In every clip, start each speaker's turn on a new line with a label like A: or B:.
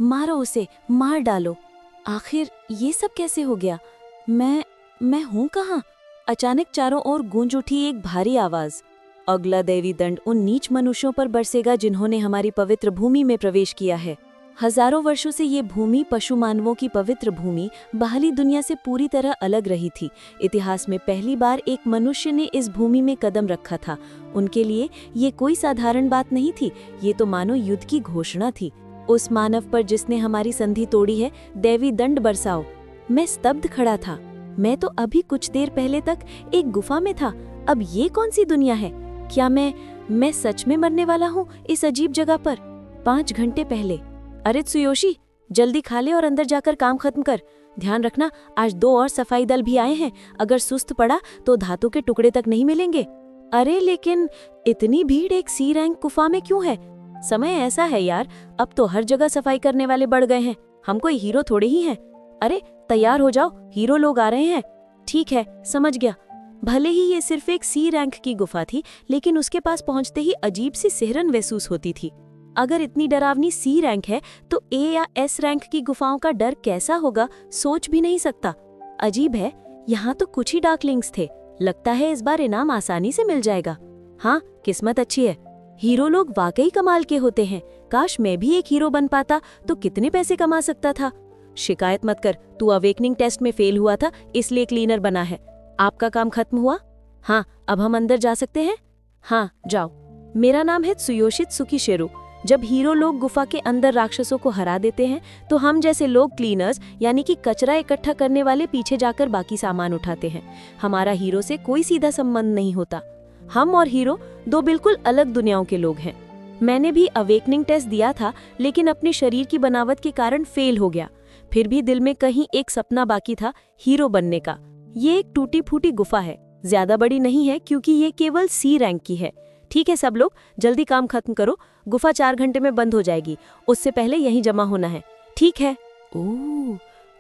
A: मारो उसे, मार डालो। आखिर ये सब कैसे हो गया? मैं हूँ कहाँ? अचानक चारों ओर गूंज उठी एक भारी आवाज। अगला दैवी दंड उन नीच मनुष्यों पर बरसेगा जिन्होंने हमारी पवित्र भूमि में प्रवेश किया है। हजारों वर्षों से ये भूमि पशु मानवों की पवित्र भूमि बाहरी दुनिया से पूरी तरह अलग रही थी। इतिहास में पहली बार एक मनुष्य ने इस भूमि में कदम रखा था। उनके लिए ये कोई साधारण बात नहीं थी, ये तो मानो युद्ध की घोषणा थी। उस मानव पर जिसने हमारी संधि तोड़ी है, दैवी दंड बरसाओ। मैं स्तब्ध खड़ा था। मैं तो अभी कुछ देर पहले तक एक गुफा में था, अब ये कौन सी दुनिया है? क्या मैं सच में मरने वाला हूँ इस अजीब जगह पर? 5 घंटे पहले। अरे त्सुयोशी, जल्दी खा ले और अंदर जाकर काम खत्म कर। ध्यान रखना, आज 2 और सफाई दल भी आए हैं। अगर सुस्त पड़ा तो धातु के टुकड़े तक नहीं मिलेंगे। अरे लेकिन इतनी भीड़ एक सी रैंक गुफा में क्यों है? समय ऐसा है यार, अब तो हर जगह सफाई करने वाले बढ़ गए हैं। हम कोई हीरो थोड़े ही हैं। अरे तैयार हो जाओ, हीरो लोग आ रहे हैं। ठीक है, समझ गया। भले ही ये सिर्फ एक सी रैंक की गुफा थी, लेकिन उसके पास पहुंचते ही अजीब सी सिहरन महसूस होती थी। अगर इतनी डरावनी सी रैंक है तो ए या एस रैंक की गुफाओं का डर कैसा होगा, सोच भी नहीं सकता। अजीब है, यहाँ तो कुछ ही डार्कलिंग्स थे। लगता है इस बार इनाम आसानी से मिल जाएगा। हाँ, किस्मत अच्छी है। हीरो लोग वाकई कमाल के होते हैं। काश मैं भी एक हीरो बन पाता तो कितने पैसे कमा सकता था। शिकायत मत कर, तू अवेकनिंग टेस्ट में फेल हुआ था, इसलिए क्लीनर बना है। आपका काम खत्म हुआ? हाँ, अब हम अंदर जा सकते हैं? हाँ, जाओ। मेरा नाम है त्सुयोशी त्सुकिशिरो। जब हीरो लोग गुफा के अंदर राक्षसों को हरा देते हैं तो हम जैसे लोग क्लीनर्स यानी कि कचरा इकट्ठा करने वाले पीछे जाकर बाकी सामान उठाते हैं। हमारा हीरो से कोई सीधा संबंध नहीं होता। हम और हीरो 2 बिल्कुल अलग दुनियाओं के लोग हैं। मैंने भी अवेकनिंग टेस्ट दिया था, लेकिन अपने शरीर की बनावट के कारण फेल हो गया। फिर भी दिल में कहीं एक सपना बाकी था, हीरो बनने का। ये एक टूटी फूटी गुफा है, ज्यादा बड़ी नहीं है क्योंकि ये केवल सी रैंक की है। ठीक है सब लोग, जल्दी काम खत्म करो। गुफा 4 घंटे में बंद हो जाएगी, उससे पहले यहीं जमा होना है। ठीक है। ओह,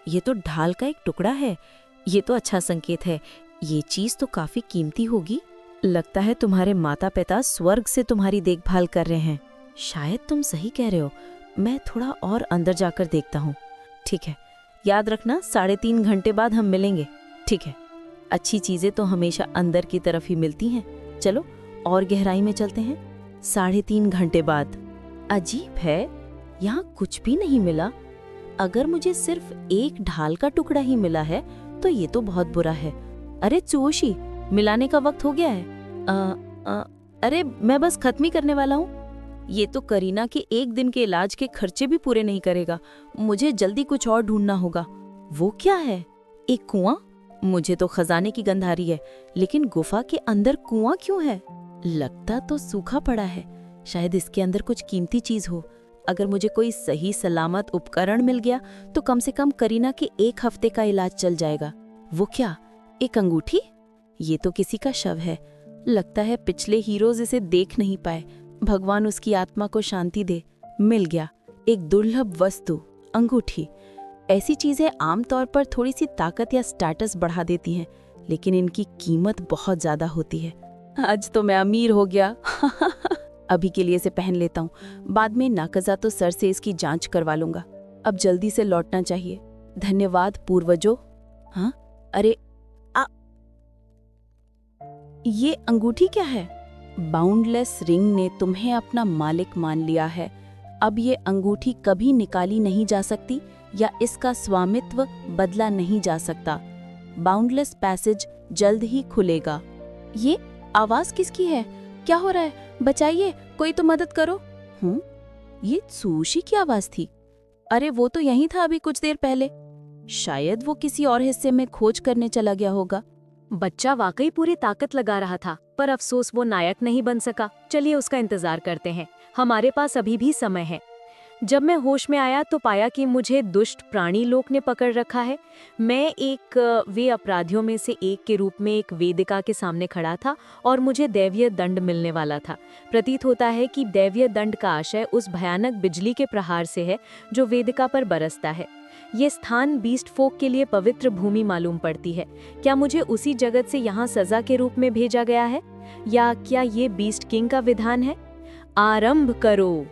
A: ये तो ढाल का एक टुकड़ा है। ये तो अच्छा संकेत है। ये चीज तो काफी कीमती होगी। लगता है तुम्हारे माता पिता स्वर्ग से तुम्हारी देखभाल कर रहे हैं। शायद तुम सही कह रहे हो। मैं थोड़ा और अंदर जाकर देखता हूँ। ठीक है, याद रखना 3.5 घंटे बाद हम मिलेंगे। ठीक है। अच्छी चीजें तो हमेशा अंदर की तरफ ही मिलती हैं। चलो और गहराई में चलते हैं। 3.5 घंटे बाद। अजीब है, यहाँ कुछ भी नहीं मिला। अगर मुझे सिर्फ एक ढाल का टुकड़ा ही मिला है तो ये तो बहुत बुरा है। अरे त्सुयोशी, मिलाने का वक्त हो गया है। अरे मैं बस खत्म ही करने वाला हूँ। ये तो करीना के 1 दिन के इलाज के खर्चे भी पूरे नहीं करेगा। मुझे जल्दी कुछ और ढूंढना होगा। वो क्या है? एक कुआं? मुझे तो खजाने की गंध आ रही है, लेकिन गुफा के अंदर कुआं क्यों है? लगता तो सूखा पड़ा है। शायद इसके अंदर कुछ कीमती चीज हो। अगर मुझे कोई सही सलामत उपकरण मिल गया तो कम से कम करीना के 1 हफ्ते का इलाज चल जाएगा। वो क्या? एक अंगूठी? ये तो किसी का शव है। लगता है पिछले हीरोज इसे देख नहीं पाए। भगवान उसकी आत्मा को शांति दे। मिल गया, एक दुर्लभ वस्तु, अंगूठी। ऐसी चीजें आमतौर पर थोड़ी सी ताकत या स्टेटस बढ़ा देती हैं, लेकिन इनकी कीमत बहुत ज्यादा होती है। आज तो मैं अमीर हो गया। अभी के लिए इसे पहन लेता हूँ, बाद में नाकजा तो सर से इसकी जांच करवा लूंगा। अब जल्दी से लौटना चाहिए। धन्यवाद पूर्वजों। हाँ, अरे ये अंगूठी क्या है? बाउंडलेस रिंग ने तुम्हें अपना मालिक मान लिया है। अब ये अंगूठी कभी निकाली नहीं जा सकती या इसका स्वामित्व बदला नहीं जा सकता। बाउंडलेस पैसेज जल्द ही खुलेगा। ये आवाज किसकी है? क्या हो रहा है? बचाइए, कोई तो मदद करो। ये त्सुयोशी की आवाज थी। अरे वो तो यहीं था अभी कुछ देर पहले। शायद वो किसी और हिस्से में खोज करने चला गया होगा।
B: बच्चा वाकई पूरी ताकत लगा रहा था, पर अफसोस वो नायक नहीं बन सका। चलिए उसका इंतजार करते हैं, हमारे पास अभी भी समय है। जब मैं होश में आया तो पाया कि मुझे दुष्ट प्राणी लोक ने पकड़ रखा है। मैं एक वे अपराधियों में से एक के रूप में एक वेदिका के सामने खड़ा था और मुझे दैवीय दंड मिलने वाला था। प्रतीत होता है कि दैवीय दंड का आशय उस भयानक बिजली के प्रहार से है जो वेदिका पर बरसता है। ये स्थान बीस्ट फोक के लिए पवित्र भूमि मालूम पड़ती है। क्या मुझे उसी जगत से यहाँ सजा के रूप में भेजा गया है, या क्या ये बीस्ट किंग का विधान है? आरंभ करो।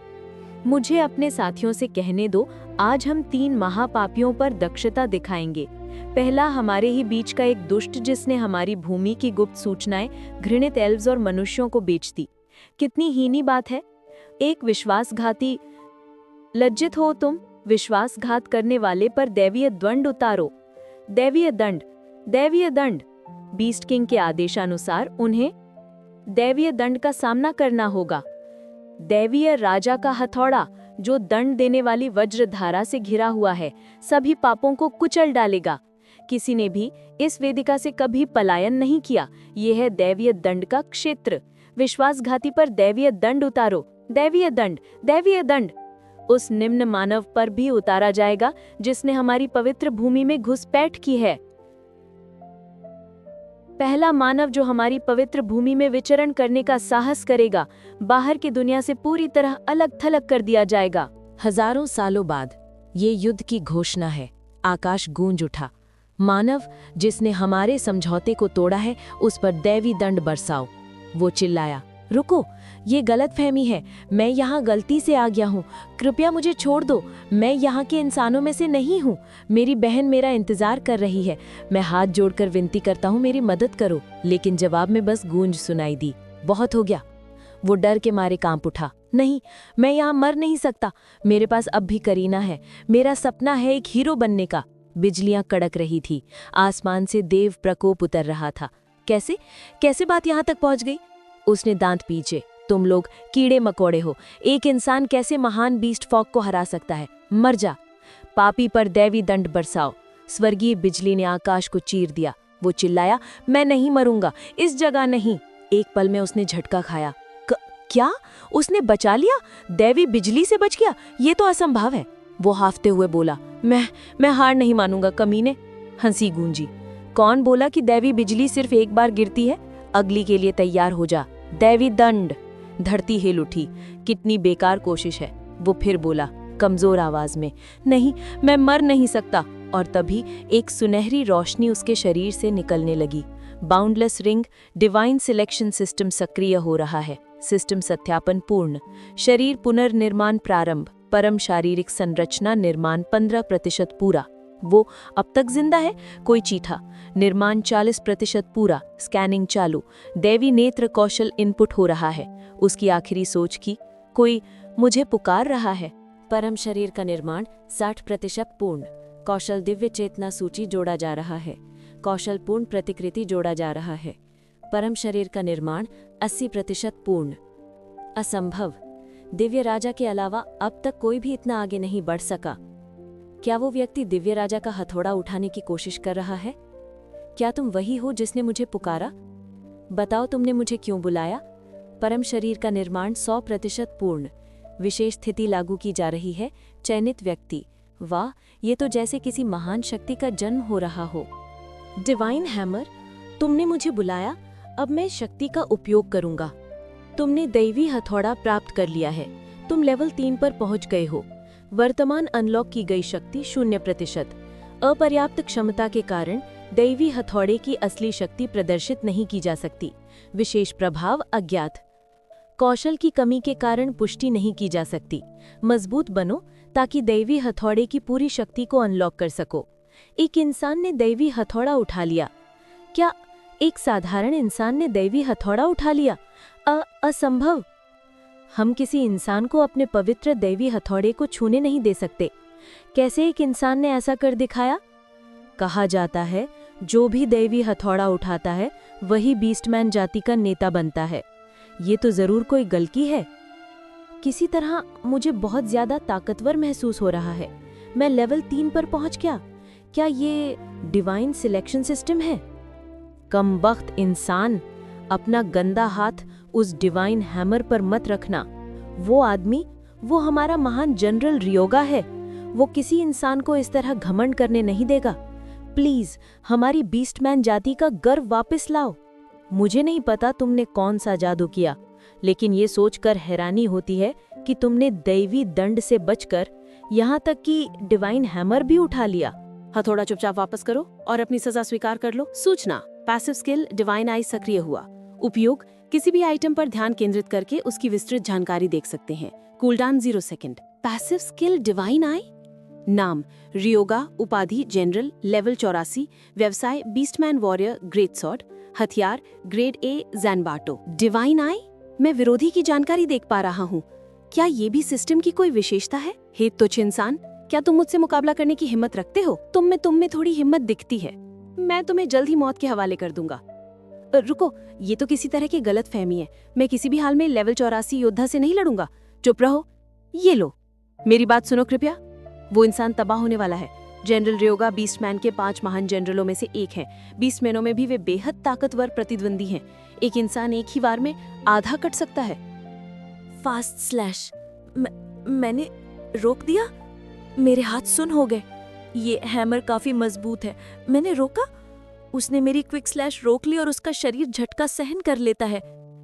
B: मुझे अपने साथियों से कहने दो, आज हम 3 महापापियों पर दक्षता दिखाएंगे। पहला, हमारे ही बीच का एक दुष्ट जिसने हमारी भूमि की गुप्त सूचनाएं घृणित एल्व्स और मनुष्यों को बेच दी। कितनी हीनी बात है। एक विश्वासघाती। लज्जित हो तुम? विश्वासघात करने वाले पर दैवीय दंड उतारो। दैवीय दंड, दैवीय दंड। बीस्ट किंग के आदेशानुसार उन्हें दैवीय दंड का सामना करना होगा। दैवीय राजा का हथौड़ा, जो दंड देने वाली वज्रधारा से घिरा हुआ है, सभी पापों को कुचल डालेगा। किसी ने भी इस वेदिका से कभी पलायन नहीं किया। यह है दैवीय दंड का क्षेत्र। विश्वासघाती पर दैवीय दंड उतारो। दैवीय दंड, दैवीय दंड। उस निम्न मानव पर भी उतारा जाएगा जिसने हमारी पवित्र भूमि में घुसपैठ की है। पहला मानव जो हमारी पवित्र भूमि में विचरण करने का साहस करेगा, बाहर की दुनिया से पूरी तरह अलग थलग कर दिया जाएगा।
A: हजारों सालों बाद ये युद्ध की घोषणा है। आकाश गूंज उठा। मानव जिसने हमारे समझौते को तोड़ा है, उस पर दैवी दंड बरसाओ। वो चिल्लाया, रुको, ये गलतफहमी है। मैं यहाँ गलती से आ गया हूँ। कृपया मुझे छोड़ दो। मैं यहाँ के इंसानों में से नहीं हूँ। मेरी बहन मेरा इंतजार कर रही है। मैं हाथ जोड़कर विनती करता हूँ, मेरी मदद करो। लेकिन जवाब में बस गूंज सुनाई दी। बहुत हो गया। वो डर के मारे कांप उठा। नहीं, मैं यहाँ मर नहीं सकता। मेरे पास अब भी करीना है। मेरा सपना है एक हीरो बनने का। बिजलियां कड़क रही थी। आसमान से देव प्रकोप उतर रहा था। कैसे कैसे बात यहाँ तक पहुँच गई? उसने दांत पीछे। तुम लोग कीड़े मकोड़े हो। एक इंसान कैसे महान बीस्ट फॉक को हरा सकता है? मर जा। पापी पर दैवी दंड बरसाओ। स्वर्गीय बिजली ने आकाश को चीर दिया। वो चिल्लाया, मैं नहीं मरूंगा, इस जगह नहीं। एक पल में उसने झटका खाया। क्या? उसने बचा लिया? दैवी बिजली से बच गया? ये तो असंभव है। वो हाफते हुए बोला, मैं हार नहीं मानूंगा कमीने। हंसी गूंजी। कौन बोला कि दैवी बिजली सिर्फ एक बार गिरती है? अगली के लिए तैयार हो जा। दैवी दंड। धरती हिल उठी। कितनी बेकार कोशिश है। वो फिर बोला कमजोर आवाज में, नहीं, मैं मर नहीं सकता। और तभी एक सुनहरी रोशनी उसके शरीर से निकलने लगी। Boundless ring, divine selection system सक्रिय हो रहा है। सिस्टम सत्यापन पूर्ण। शरीर पुनर्निर्माण प्रारंभ। परम शारीरिक संरचना निर्माण 15% पूरा। वो अब तक जिंदा है? कोई चीठा। निर्माण 40% पूरा। स्कैनिंग चालू। दैवी नेत्र कौशल इनपुट हो रहा है। उसकी आखिरी सोच की, कोई मुझे पुकार रहा है। परम शरीर का निर्माण 60% पूर्ण। कौशल दिव्य चेतना सूची जोड़ा जा रहा है। कौशल पूर्ण प्रतिकृति जोड़ा जा रहा है। परम शरीर का निर्माण 80% पूर्ण। असंभव। दिव्य राजा के अलावा अब तक कोई भी इतना आगे नहीं बढ़ सका। क्या वो व्यक्ति दिव्य राजा का हथौड़ा उठाने की कोशिश कर रहा है? क्या तुम वही हो जिसने मुझे पुकारा? बताओ, तुमने मुझे क्यों बुलाया? परम शरीर का निर्माण 100% पूर्ण। विशेष स्थिति लागू की जा रही है। चयनित व्यक्ति। वाह, ये तो जैसे किसी महान शक्ति का जन्म हो रहा हो। डिवाइन हैमर, तुमने मुझे बुलाया। अब मैं शक्ति का उपयोग करूंगा। तुमने दैवी हथौड़ा प्राप्त कर लिया है। तुम लेवल 3 पर पहुंच गए हो। वर्तमान अनलॉक की गई शक्ति 0%। अपर्याप्त क्षमता के कारण दैवी हथौड़े की असली शक्ति प्रदर्शित नहीं की जा सकती। विशेष प्रभाव अज्ञात। कौशल की कमी के कारण पुष्टि नहीं की जा सकती। मजबूत बनो ताकि दैवी हथौड़े की पूरी शक्ति को अनलॉक कर सको। एक इंसान ने दैवी हथौड़ा उठा लिया। क्या एक साधारण इंसान ने दैवी हथौड़ा उठा लिया? असंभव। हम किसी इंसान को अपने पवित्र दैवी हथौड़े को छूने नहीं दे सकते। कैसे एक इंसान ने ऐसा कर दिखाया? कहा जाता है, जो भी दैवी हथौड़ा उठाता है वही बीस्टमैन जाति का नेता बनता है। ये तो जरूर कोई गलती है। किसी तरह मुझे बहुत ज्यादा ताकतवर महसूस हो रहा है। मैं लेवल 3 पर पहुंच गया। क्या ये डिवाइन सिलेक्शन सिस्टम है? कमबख्त इंसान, अपना गंदा हाथ उस डिवाइन हैमर पर मत रखना। वो आदमी, वो हमारा महान जनरल रियोगा है। वो किसी इंसान को इस तरह घमंड करने नहीं देगा। प्लीज हमारी बीस्टमैन जाति का गर्व वापस लाओ। मुझे नहीं पता तुमने कौन सा जादू किया, लेकिन ये सोचकर हैरानी होती है कि तुमने दैवी दंड से बचकर यहाँ तक कि डिवाइन हैमर भी उठा लिया। हथौड़ा चुपचाप वापस करो और अपनी सजा स्वीकार कर लो। सूचना, पैसिव स्किल डिवाइन आई सक्रिय हुआ। उपयोग,
C: किसी भी आइटम पर ध्यान केंद्रित करके उसकी विस्तृत जानकारी देख सकते हैं। Cooldown 0 second. Passive skill divine eye. नाम रियोगा, उपाधि जनरल, लेवल 84, व्यवसाय बीस्टमैन वॉरियर ग्रेट सॉर्ड, हथियार grade A Zanbato. Divine eye, मैं विरोधी की जानकारी देख पा रहा हूँ। क्या ये भी सिस्टम की कोई विशेषता है? हे तुच्छ इंसान, क्या तुम मुझसे मुकाबला करने की हिम्मत रखते हो? तुम में थोड़ी हिम्मत दिखती है। मैं तुम्हें जल्द ही मौत के हवाले कर दूंगा। रुको, ये तो किसी तरह की गलत फहमी है। मैं किसी भी हाल में लेवल 84 योद्धा से नहीं लड़ूंगा। चुप रहो। ये लो, मेरी बात सुनो कृपया। वो इंसान तबाह होने वाला है। जनरल रियोगा बीस्टमैन के 5 महान जनरलों में से एक है। बीस्टमैनों में भी वे बेहद ताकतवर प्रतिद्वंदी हैं। एक इंसान एक ही बार में आधा कट सकता है।
A: Fast slash. मैंने रोक दिया। मेरे हाथ सुन हो गए। ये हैमर काफी मजबूत है। मैंने रोका, उसने मेरी क्विक स्लैश रोक ली और उसका शरीर झटका सहन कर लेता है।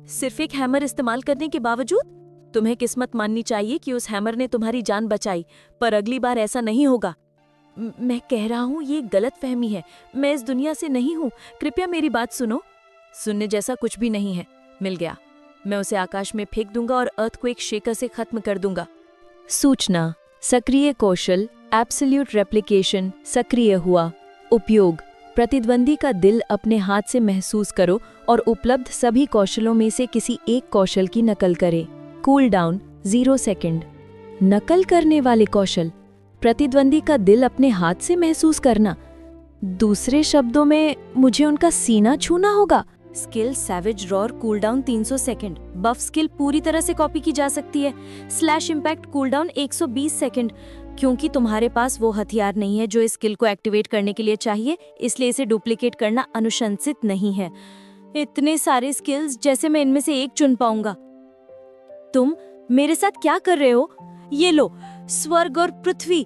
A: सिर्फ एक हैमर इस्तेमाल करने के बावजूद तुम्हें किस्मत माननी चाहिए कि उस हैमर ने तुम्हारी जान बचाई, पर अगली बार ऐसा नहीं होगा। मैं कह रहा हूँ ये गलत फहमी है। मैं इस दुनिया से नहीं हूँ। कृपया मेरी बात सुनो। सुनने जैसा कुछ भी नहीं है। मिल गया। मैं उसे आकाश में फेंक दूंगा और अर्थक्वेक शेकर से खत्म कर दूंगा। सूचना, सक्रिय कौशल एब्सोल्यूट रेप्लिकेशन सक्रिय हुआ। उपयोग, प्रतिद्वंदी का दिल अपने हाथ से महसूस करो और उपलब्ध सभी कौशलों में से किसी एक कौशल की नकल करें। Cool down 0 second. नकल करने वाले कौशल, प्रतिद्वंदी का दिल अपने हाथ से महसूस करना। दूसरे शब्दों में मुझे उनका सीना छूना होगा। Skill savage roar, cooldown 300 second. Buff skill पूरी तरह से कॉपी की जा सकती है। Slash impact, cooldown 120 second. क्योंकि तुम्हारे पास वो हथियार नहीं है जो इस स्किल को एक्टिवेट करने के लिए चाहिए, इसलिए इसे डुप्लीकेट करना अनुशंसित नहीं है। इतने सारे स्किल्स, जैसे मैं इनमें से एक चुन पाऊंगा। तुम मेरे साथ क्या कर रहे हो? ये लो, स्वर्ग और पृथ्वी।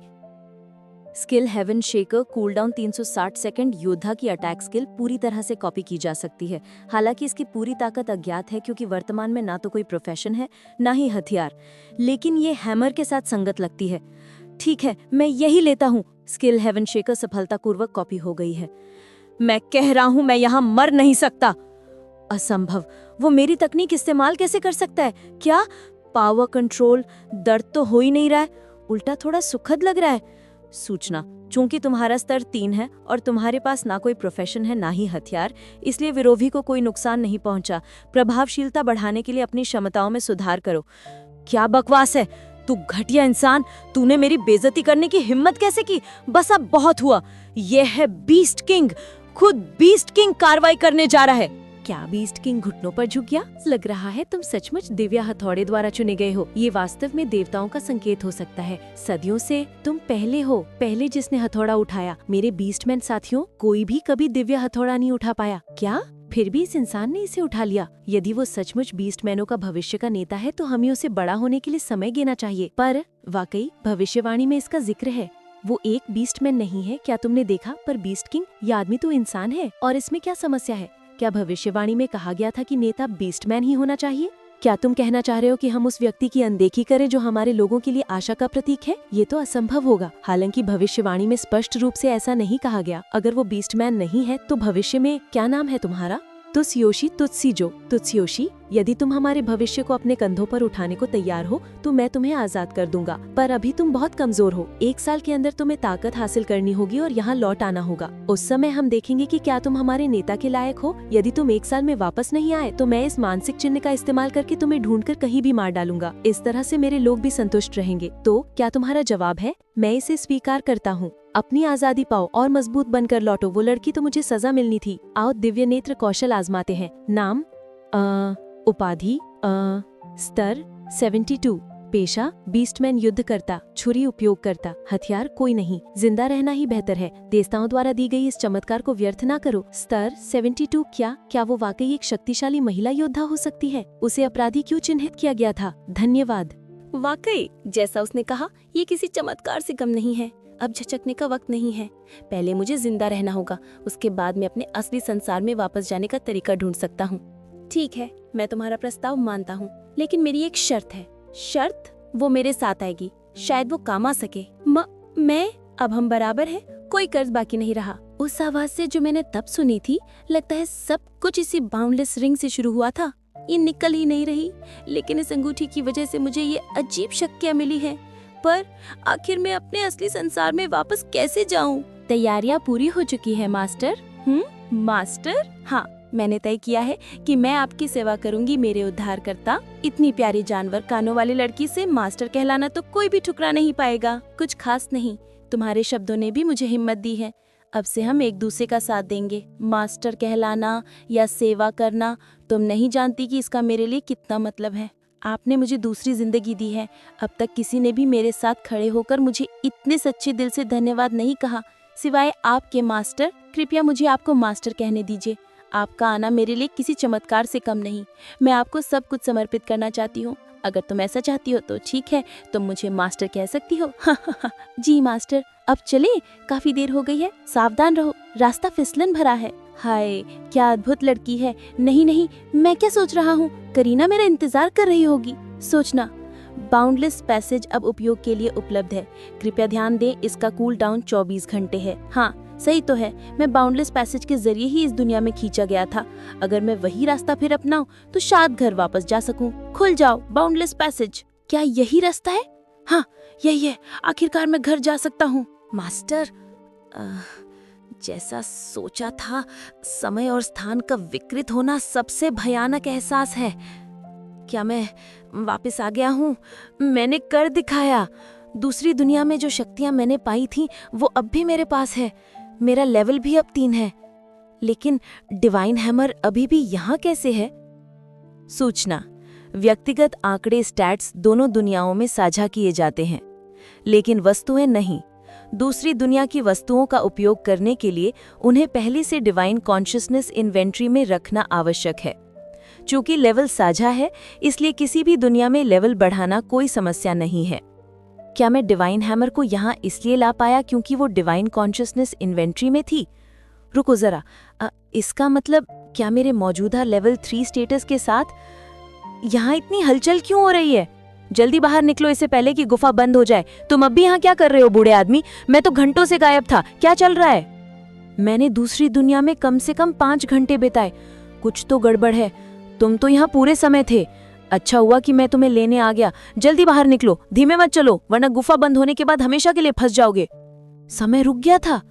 A: Skill heaven shaker, cooldown 360 second. योद्धा की अटैक स्किल पूरी तरह से कॉपी की जा सकती है। हालांकि इसकी पूरी ताकत अज्ञात है क्योंकि वर्तमान में ना तो कोई प्रोफेशन है ना ही हथियार, लेकिन ये हैमर के साथ संगत लगती है। ठीक है, मैं यही लेता हूँ। स्किल हेवन शेकर सफलतापूर्वक कॉपी हो गई है। मैं कह रहा हूँ, मैं यहाँ मर नहीं सकता। असंभव। वो मेरी तकनीक इस्तेमाल कैसे कर सकता है? क्या पावर कंट्रोल? दर्द तो हो ही नहीं रहा है, उल्टा थोड़ा सुखद लग रहा है। सूचना, चूंकि तुम्हारा स्तर 3 है और तुम्हारे पास ना कोई प्रोफेशन है ना ही हथियार, इसलिए विरोधी को कोई नुकसान नहीं पहुंचा। प्रभावशीलता बढ़ाने के लिए अपनी क्षमताओं में सुधार करो। क्या बकवास है? तू घटिया इंसान, तूने मेरी बेइज्जती करने की हिम्मत कैसे की? बस अब बहुत हुआ। यह है बीस्ट किंग, खुद बीस्ट किंग कार्रवाई करने जा रहा है। क्या बीस्ट किंग घुटनों पर झुक गया? लग रहा है तुम सचमुच दिव्या हथौड़े द्वारा चुने गए हो। ये वास्तव में देवताओं का संकेत हो सकता है। सदियों से तुम पहले जिसने हथौड़ा उठाया। मेरे बीस्टमैन साथियों, कोई भी कभी दिव्या हथौड़ा नहीं उठा पाया। क्या? फिर भी इस इंसान ने इसे उठा लिया। यदि वो सचमुच बीस्टमैनों का भविष्य का नेता है तो हमें उसे बड़ा होने के लिए समय देना चाहिए। पर वाकई भविष्यवाणी में इसका जिक्र है। वो एक बीस्टमैन नहीं है, क्या तुमने देखा? पर बीस्ट किंग, ये आदमी तो इंसान है। और इसमें क्या समस्या है? क्या भविष्यवाणी में कहा गया था कि नेता बीस्टमैन ही होना चाहिए? क्या तुम कहना चाह रहे हो कि हम उस व्यक्ति की अनदेखी करें जो हमारे लोगों के लिए आशा का प्रतीक है? ये तो असंभव होगा। हालांकि भविष्यवाणी में स्पष्ट रूप से ऐसा नहीं कहा गया। अगर वो बीस्टमैन नहीं है तो भविष्य में क्या नाम है तुम्हारा? तुत्सयोशी तुत्सीजो। तुत्सयोशी, यदि तुम हमारे भविष्य को अपने कंधों पर उठाने को तैयार हो तो मैं तुम्हें आजाद कर दूंगा। पर अभी तुम बहुत कमजोर हो। 1 साल के अंदर तुम्हें ताकत हासिल करनी होगी और यहाँ लौट आना होगा। उस समय हम देखेंगे कि क्या तुम हमारे नेता के लायक हो। यदि तुम 1 साल में वापस नहीं आए तो मैं इस मानसिक चिन्ह का इस्तेमाल करके तुम्हें ढूंढकर कहीं भी मार डालूंगा। इस तरह से मेरे लोग भी संतुष्ट रहेंगे। तो क्या तुम्हारा जवाब है? मैं इसे स्वीकार करता हूँ। अपनी आजादी पाओ और मजबूत बनकर लौटो। वो लड़की तो मुझे सजा मिलनी थी। आओ दिव्य नेत्र कौशल आजमाते हैं। नाम उपाधि स्तर 72। पेशा बीस्टमैन युद्ध करता, छुरी उपयोग करता। हथियार कोई नहीं। जिंदा रहना ही बेहतर है। देवताओं द्वारा दी गई इस चमत्कार को व्यर्थ ना करो। स्तर 72। क्या वो वाकई एक शक्तिशाली महिला योद्धा हो सकती है? उसे अपराधी क्यों चिन्हित किया गया था? धन्यवाद। वाकई जैसा उसने कहा, ये किसी चमत्कार से कम नहीं है। अब झचकने का वक्त नहीं है। पहले मुझे जिंदा रहना होगा, उसके बाद मैं अपने असली संसार में वापस जाने का तरीका ढूंढ सकता हूँ। ठीक है, मैं तुम्हारा प्रस्ताव मानता हूँ, लेकिन मेरी एक शर्त है। शर्त? वो मेरे साथ आएगी, शायद वो काम आ सके। मैं? अब हम बराबर हैं, कोई कर्ज बाकी नहीं रहा। उस आवाज से जो मैंने तब सुनी थी, लगता है सब कुछ इसी बाउंडलेस रिंग से शुरू हुआ था।
C: ये निकल ही नहीं रही, लेकिन इस अंगूठी की वजह से मुझे ये अजीब शक्तियाँ मिली हैं। पर आखिर मैं अपने असली संसार में वापस कैसे जाऊं? तैयारियां पूरी हो चुकी है मास्टर। मास्टर? हाँ, मैंने तय किया है कि मैं आपकी सेवा करूंगी मेरे उद्धारकर्ता। इतनी प्यारी जानवर कानों वाली लड़की से मास्टर कहलाना तो कोई भी ठुकरा नहीं पाएगा। कुछ खास नहीं, तुम्हारे शब्दों ने भी मुझे हिम्मत दी है। अब से हम एक दूसरे का साथ देंगे। मास्टर कहलाना या सेवा करना, तुम नहीं जानती कि इसका मेरे लिए कितना मतलब है। आपने मुझे दूसरी जिंदगी दी है। अब तक किसी ने भी मेरे साथ खड़े होकर मुझे इतने सच्चे दिल से धन्यवाद नहीं कहा, सिवाय आपके मास्टर। कृपया मुझे आपको मास्टर कहने दीजिए। आपका आना मेरे लिए किसी चमत्कार से कम नहीं। मैं आपको सब कुछ समर्पित करना चाहती हूँ। अगर तुम ऐसा चाहती हो तो ठीक है, तुम मुझे मास्टर कह सकती हो। जी मास्टर, अब चले, काफी देर हो गई है। सावधान रहो, रास्ता फिसलन भरा है। हाय, क्या अद्भुत लड़की है। नहीं नहीं, मैं क्या सोच रहा हूँ, करीना मेरा इंतजार कर रही होगी। सोचना, बाउंडलेस पैसेज अब उपयोग के लिए उपलब्ध है। कृपया ध्यान दें, इसका कूल डाउन 24 घंटे है। हाँ, सही तो है, मैं बाउंडलेस पैसेज के जरिए ही इस दुनिया में खींचा गया था। अगर मैं वही रास्ता फिर अपनाऊं तो शायद घर वापस जा सकूं। खुल जाओ बाउंडलेस पैसेज। क्या यही रास्ता है? हाँ, यही है। आखिरकार मैं घर जा सकता हूँ। मास्टर, जैसा सोचा था, समय और स्थान का विकृत होना सबसे भयानक एहसास है। क्या मैं वापस आ गया हूँ? मैंने कर दिखाया। दूसरी दुनिया में जो शक्तियाँ मैंने पाई थीं, वो अब भी मेरे पास है। मेरा लेवल भी अब 3 है। लेकिन डिवाइन हैमर अभी भी यहाँ कैसे है? सूचना, व्यक्तिगत आंकड़े स्टैट्स दोनों दुनियाओं में साझा किए जाते हैं, लेकिन वस्तुएं नहीं। दूसरी दुनिया की वस्तुओं का उपयोग करने के लिए उन्हें पहले से डिवाइन कॉन्शियसनेस इन्वेंट्री में रखना आवश्यक है। चूंकि लेवल साझा है, इसलिए किसी भी दुनिया में लेवल बढ़ाना कोई समस्या नहीं है। क्या मैं डिवाइन हैमर को यहाँ इसलिए ला पाया क्योंकि वो डिवाइन कॉन्शियसनेस इन्वेंट्री में थी? रुको जरा, इसका मतलब क्या मेरे मौजूदा लेवल 3 स्टेटस के साथ यहाँ इतनी हलचल क्यों हो रही है? जल्दी बाहर निकलो, इससे पहले कि गुफा बंद हो जाए। तुम अब भी यहाँ क्या कर रहे हो बूढ़े आदमी? मैं तो घंटों से गायब था। क्या चल रहा है? मैंने दूसरी दुनिया में कम से कम 5 घंटे बिताए। कुछ तो गड़बड़ है। तुम तो यहाँ पूरे समय थे। अच्छा हुआ कि मैं तुम्हें लेने आ गया। जल्दी बाहर निकलो, धीमे मत चलो, वरना गुफा बंद होने के बाद हमेशा के लिए फंस जाओगे। समय रुक गया था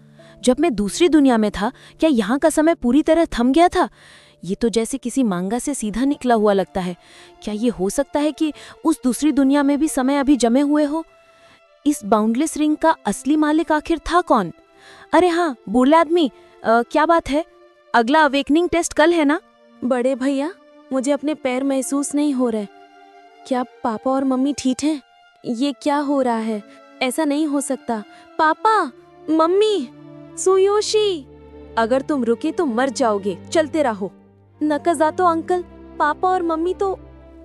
C: जब मैं दूसरी दुनिया में था। क्या यहाँ का समय पूरी तरह थम गया था? ये तो जैसे किसी मांगा से सीधा निकला हुआ लगता है। क्या ये हो सकता है कि उस दूसरी दुनिया में भी समय अभी जमे हुए हो? इस बाउंडलेस रिंग का असली मालिक आखिर था कौन? अरे हाँ, बूढ़े आदमी, क्या बात है? अगला अवेकनिंग टेस्ट कल है ना? बड़े भैया, मुझे अपने पैर महसूस नहीं हो रहे। क्या पापा और मम्मी ठीक हैं? ये क्या हो रहा है? ऐसा नहीं हो सकता। पापा, मम्मी, सुयोशी, अगर तुम रुके तो मर जाओगे। चलते रहो। नकाज़ातो अंकल, पापा और मम्मी तो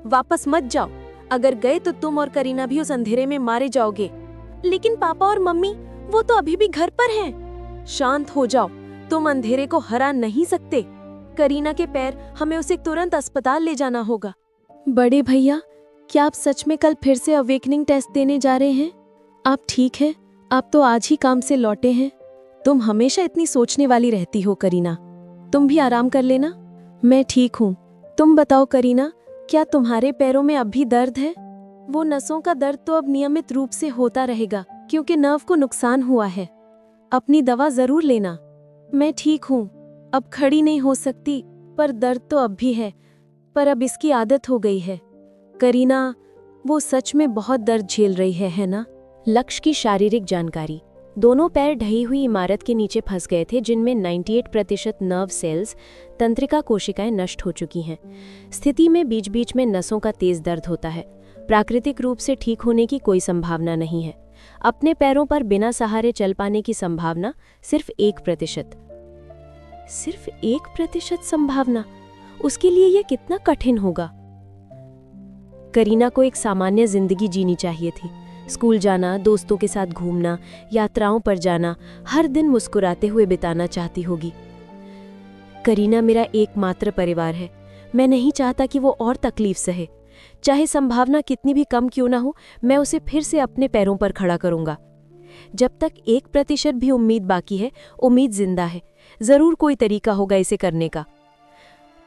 C: वापस मत जाओ। अगर गए तो तुम और करीना भी उस अंधेरे में मारे जाओगे। लेकिन पापा और मम्मी, वो तो अभी भी घर पर हैं। शांत हो जाओ, तुम अंधेरे को हरा नहीं सकते। करीना के पैर, हमें उसे तुरंत अस्पताल ले जाना होगा। बड़े भैया, क्या आप सच में कल फिर से अवेकनिंग टेस्ट देने जा रहे हैं? आप ठीक हैं? आप तो आज ही काम से लौटे हैं। तुम हमेशा इतनी सोचने वाली रहती हो करीना। तुम भी आराम कर लेना। मैं ठीक हूँ। तुम बताओ करीना, क्या तुम्हारे पैरों में अब भी दर्द है? वो नसों का दर्द तो अब नियमित रूप से होता रहेगा क्योंकि नर्व को नुकसान हुआ है। अपनी दवा जरूर लेना। मैं ठीक हूँ, अब खड़ी नहीं हो सकती, पर दर्द तो अब भी है, पर अब इसकी आदत हो गई है। करीना, वो सच में बहुत दर्द झेल रही है ना?
B: लक्ष्य की शारीरिक जानकारी। दोनों पैर ढही हुई इमारत के नीचे फंस गए थे, जिनमें 98% नर्व सेल्स, तंत्रिका कोशिकाएं नष्ट हो चुकी हैं। स्थिति में बीच बीच में नसों का तेज दर्द होता है। प्राकृतिक रूप से ठीक होने की कोई संभावना नहीं है। अपने पैरों पर बिना सहारे चल पाने की संभावना सिर्फ 1%। सिर्फ 1% संभावना? उसके लिए यह कितना कठिन होगा। करीना को एक सामान्य जिंदगी जीनी चाहिए थी। स्कूल जाना, दोस्तों के साथ घूमना, यात्राओं पर जाना, हर दिन मुस्कुराते हुए बिताना चाहती होगी। करीना मेरा एकमात्र परिवार है। मैं नहीं चाहता कि वो और तकलीफ सहे। चाहे संभावना कितनी भी कम क्यों ना हो, मैं उसे फिर से अपने पैरों पर खड़ा करूंगा। जब तक 1% भी उम्मीद बाकी है, उम्मीद जिंदा है। जरूर कोई तरीका होगा इसे करने का।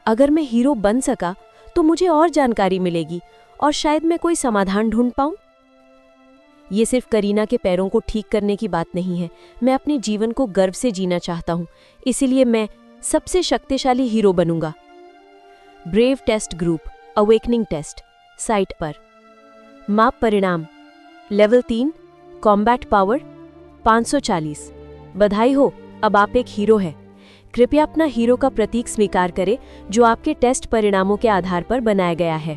B: अगर मैं हीरो बन सका तो मुझे और जानकारी मिलेगी और शायद मैं कोई समाधान ढूंढ पाऊं। ये सिर्फ करीना के पैरों को ठीक करने की बात नहीं है। मैं अपने जीवन को गर्व से जीना चाहता हूं, इसीलिए मैं सबसे शक्तिशाली हीरो बनूंगा। Brave test group awakening test site पर। माप परिणाम लेवल 3 कॉम्बैट पावर 540। बधाई हो, अब आप एक हीरो हैं। कृपया अपना हीरो का प्रतीक स्वीकार करें जो आपके टेस्ट परिणामों के आधार पर बनाया गया है।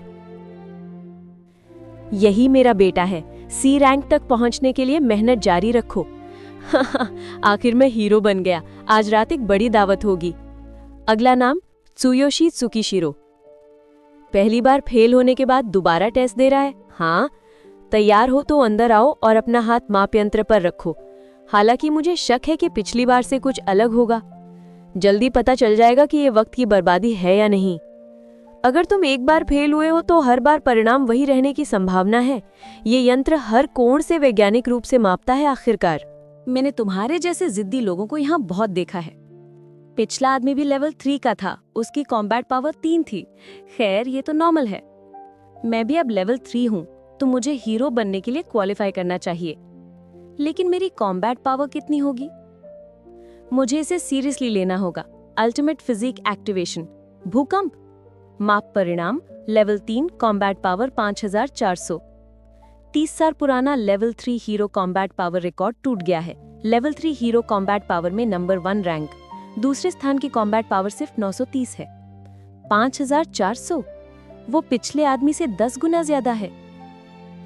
B: यही मेरा बेटा है। सी रैंक तक पहुंचने के लिए मेहनत जारी रखो। आखिर मैं हीरो बन गया। आज रात एक बड़ी दावत होगी। अगला नाम त्सुयोशी त्सुकीशिरो। पहली बार फेल होने के बाद दोबारा टेस्ट दे रहा है। हाँ, तैयार हो तो अंदर आओ और अपना हाथ माप यंत्र पर रखो। हालांकि मुझे शक है कि पिछली बार से कुछ अलग होगा। जल्दी पता चल जाएगा कि ये वक्त की बर्बादी है या नहीं। अगर तुम एक बार फेल हुए हो तो हर बार परिणाम वही रहने की संभावना है। ये यंत्र हर कोण से वैज्ञानिक रूप से मापता है। आखिरकार
A: मैंने तुम्हारे जैसे जिद्दी लोगों को यहाँ बहुत देखा है। पिछला आदमी भी लेवल 3 का था, उसकी कॉम्बैट पावर 3 थी। खैर, ये तो नॉर्मल है। मैं भी अब लेवल 3 हूँ, तो मुझे हीरो बनने के लिए क्वालिफाई करना चाहिए। लेकिन मेरी कॉम्बैट पावर कितनी होगी? मुझे इसे सीरियसली लेना होगा। अल्टीमेट फिजिक एक्टिवेशन भूकंप। माप परिणाम लेवल 3 कॉम्बैट पावर 5400। 30 साल पुराना level 3 hero combat power record टूट गया है। लेवल 3 हीरो कॉम्बैट पावर में नंबर 1 रैंक। दूसरे स्थान की कॉम्बैट पावर सिर्फ 930 है। 5400, वो पिछले आदमी से 10 गुना ज्यादा है।